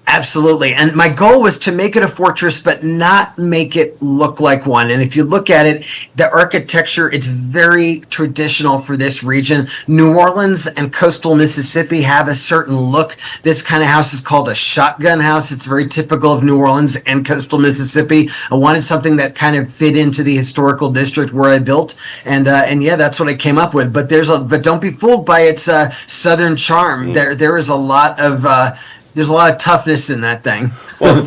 Absolutely. And my goal was to make it a fortress, but not make it look like one. And if you look at it, the architecture, it's very traditional for this region. New Orleans and coastal Mississippi have a certain look. This kind of house is called a shotgun house. It's very typical of New Orleans and coastal Mississippi. I wanted something that kind of fit into the historical district where I built. And yeah, that's what I came up with. But but don't be fooled by its southern charm. There is a lot of there's a lot of toughness in that thing.
Well,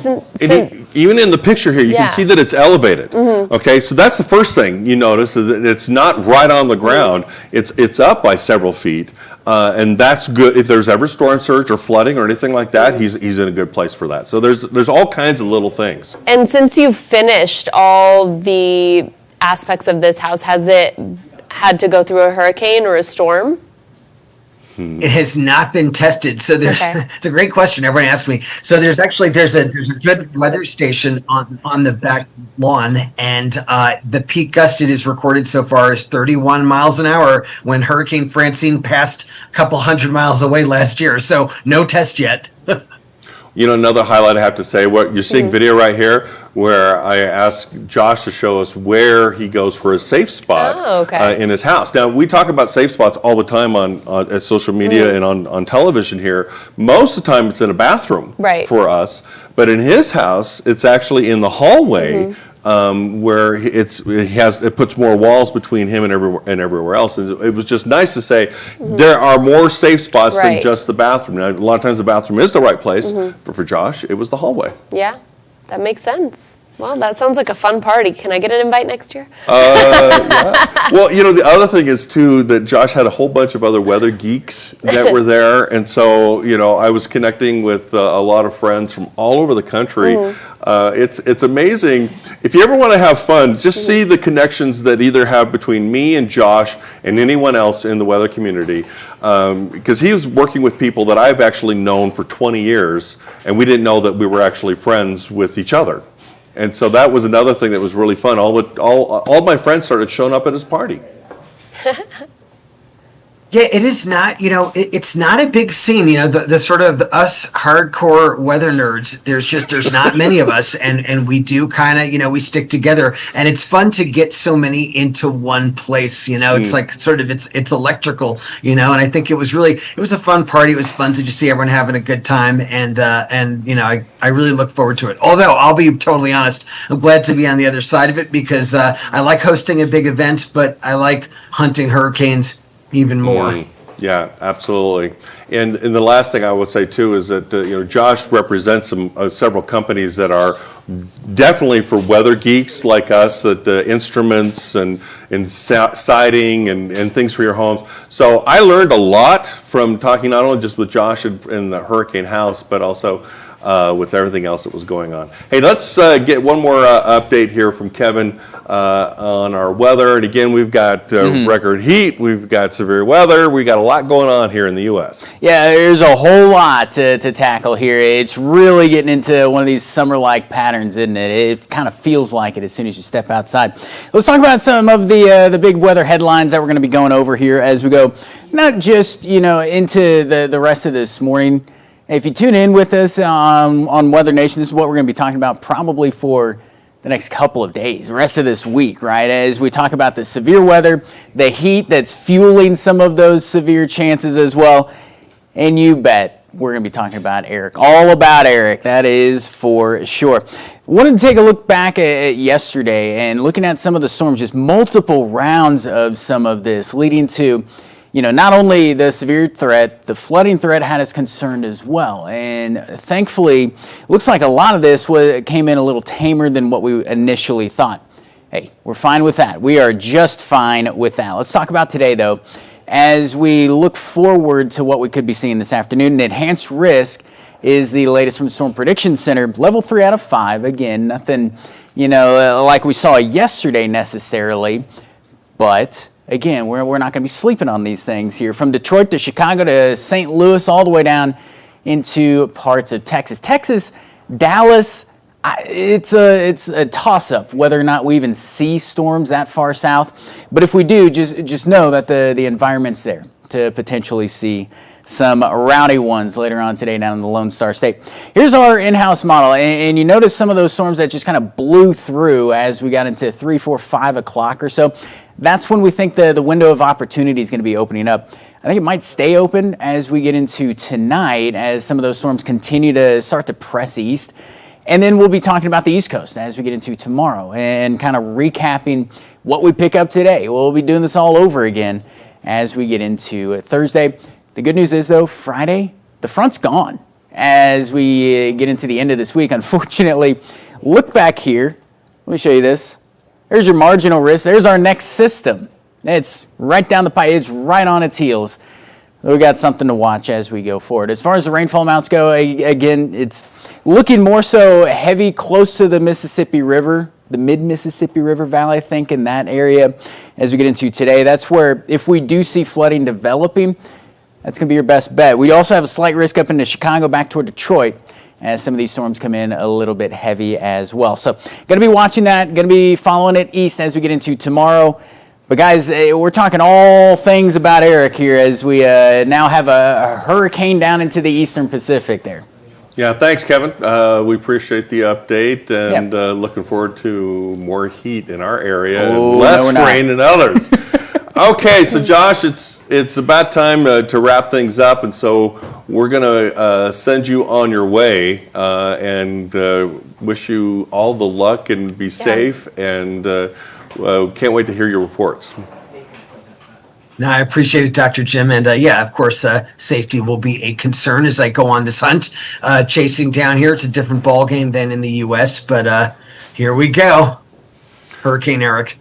even in the picture here, you can see that it's elevated. Okay, so that's the first thing you notice, is that it's not right on the ground. It's up by several feet, and that's good. If there's ever storm surge or flooding or anything like that, he's in a good place for that. So there's all kinds of little things.
And since you've finished all the aspects of this house, has it had to go through a hurricane or a storm?
It has not been tested. So it's a great question. Everyone asks me. So there's a good weather station on the back lawn, and the peak gust it is recorded so far is 31 miles an hour when Hurricane Francine passed a couple hundred miles away last year. So no test yet.
You know, another highlight I have to say, what you're seeing video right here, where I asked Josh to show us where he goes for a safe spot in his house. Now, we talk about safe spots all the time on social media and on television here. Most of the time, it's in a bathroom for us. But in his house, it's actually in the hallway. Where it puts more walls between him and everywhere else. And it was just nice to say there are more safe spots than just the bathroom. Now, a lot of times the bathroom is the right place, but for Josh, it was the hallway.
Yeah, that makes sense. Well, that sounds like a fun party. Can I get an invite next year?
Yeah. Well, you know, the other thing is, too, that Josh had a whole bunch of other weather geeks that were there. And so, you know, I was connecting with a lot of friends from all over the country. It's amazing. If you ever want to have fun, just see the connections that either have between me and Josh and anyone else in the weather community. Because he was working with people that I've actually known for 20 years, and we didn't know that we were actually friends with each other. And so that was another thing that was really fun. All my friends started showing up at his party.
Yeah, it is not, you know, it's not a big scene, you know, the sort of us hardcore weather nerds, there's not many of us, and we do kind of, you know, we stick together, and it's fun to get so many into one place, you know, it's like sort of, it's electrical, you know, and I think it was a fun party. It was fun to just see everyone having a good time, and you know, I really look forward to it. Although, I'll be totally honest, I'm glad to be on the other side of it, because I like hosting a big event, but I like hunting hurricanes even more.
Yeah, absolutely. And the last thing I would say too is that you know, Josh represents several companies that are definitely for weather geeks like us, that instruments and siding and things for your homes. So I learned a lot from talking not only just with Josh in the Hurricane House, but also with everything else that was going on. Hey, let's get one more update here from Kevin on our weather. And again, we've got record heat, we've got severe weather, we've got a lot going on here in the U.S.
Yeah, there's a whole lot to tackle here. It's really getting into one of these summer-like patterns, isn't it? It kind of feels like it as soon as you step outside. Let's talk about some of the big weather headlines that we're going to be going over here as we go, not just, you know, into the rest of this morning. If you tune in with us on WeatherNation, this is what we're going to be talking about probably for the next couple of days, the rest of this week, right? As we talk about the severe weather, the heat that's fueling some of those severe chances as well. And you bet we're going to be talking about Eric, all about Eric, that is for sure. Wanted to take a look back at yesterday and looking at some of the storms, just multiple rounds of some of this leading to, you know, not only the severe threat, the flooding threat had us concerned as well. And thankfully, looks like a lot of this came in a little tamer than what we initially thought. Hey, we're fine with that. We are just fine with that. Let's talk about today, though. As we look forward to what we could be seeing this afternoon, enhanced risk is the latest from Storm Prediction Center. Level 3 out of 5. Again, nothing, you know, like we saw yesterday necessarily, but again, we're not going to be sleeping on these things here. From Detroit to Chicago to St. Louis, all the way down into parts of Texas. Texas Dallas, it's a toss-up whether or not we even see storms that far south. But if we do, just know that the environment's there to potentially see some rowdy ones later on today down in the Lone Star State. Here's our in-house model, and you notice some of those storms that just kind of blew through as we got into 3, 4, 5 o'clock or so. That's when we think the window of opportunity is going to be opening up. I think it might stay open as we get into tonight as some of those storms continue to start to press east. And then we'll be talking about the East Coast as we get into tomorrow and kind of recapping what we pick up today. We'll be doing this all over again as we get into Thursday. The good news is, though, Friday, the front's gone as we get into the end of this week. Unfortunately, look back here. Let me show you this. There's your marginal risk. There's our next system. It's right down the pipe. It's right on its heels. We've got something to watch as we go forward. As far as the rainfall amounts go, again, it's looking more so heavy close to the Mississippi River, the mid-Mississippi River Valley, I think, in that area as we get into today. That's where, if we do see flooding developing, that's going to be your best bet. We also have a slight risk up into Chicago, back toward Detroit, as some of these storms come in a little bit heavy as well. So going to be watching that, going to be following it east as we get into tomorrow. But guys, we're talking all things about Eric here as we now have a hurricane down into the eastern Pacific there.
Yeah, thanks, Kevin. We appreciate the update and looking forward to more heat in our area and less rain in others. Okay, so Josh, it's about time to wrap things up, and so we're going to send you on your way and wish you all the luck and be safe, and can't wait to hear your reports.
No, I appreciate it, Dr. Jim. And of course, safety will be a concern as I go on this hunt. Chasing down here, it's a different ballgame than in the U.S., but here we go. Hurricane Eric.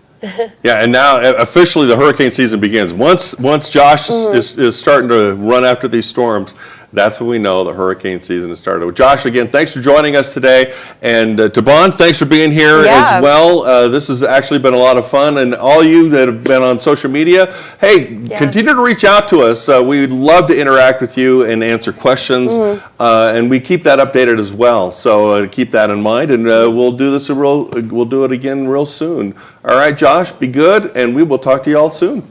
Yeah, and now officially the hurricane season begins. Once Josh is starting to run after these storms, that's when we know the hurricane season has started. Well, Josh, again, thanks for joining us today. And Tabon, thanks for being here as well. This has actually been a lot of fun. And all you that have been on social media, hey, continue to reach out to us. We'd love to interact with you and answer questions. And we keep that updated as well. So keep that in mind. And we'll do this we'll do it again real soon. All right, Josh, be good. And we will talk to you all soon.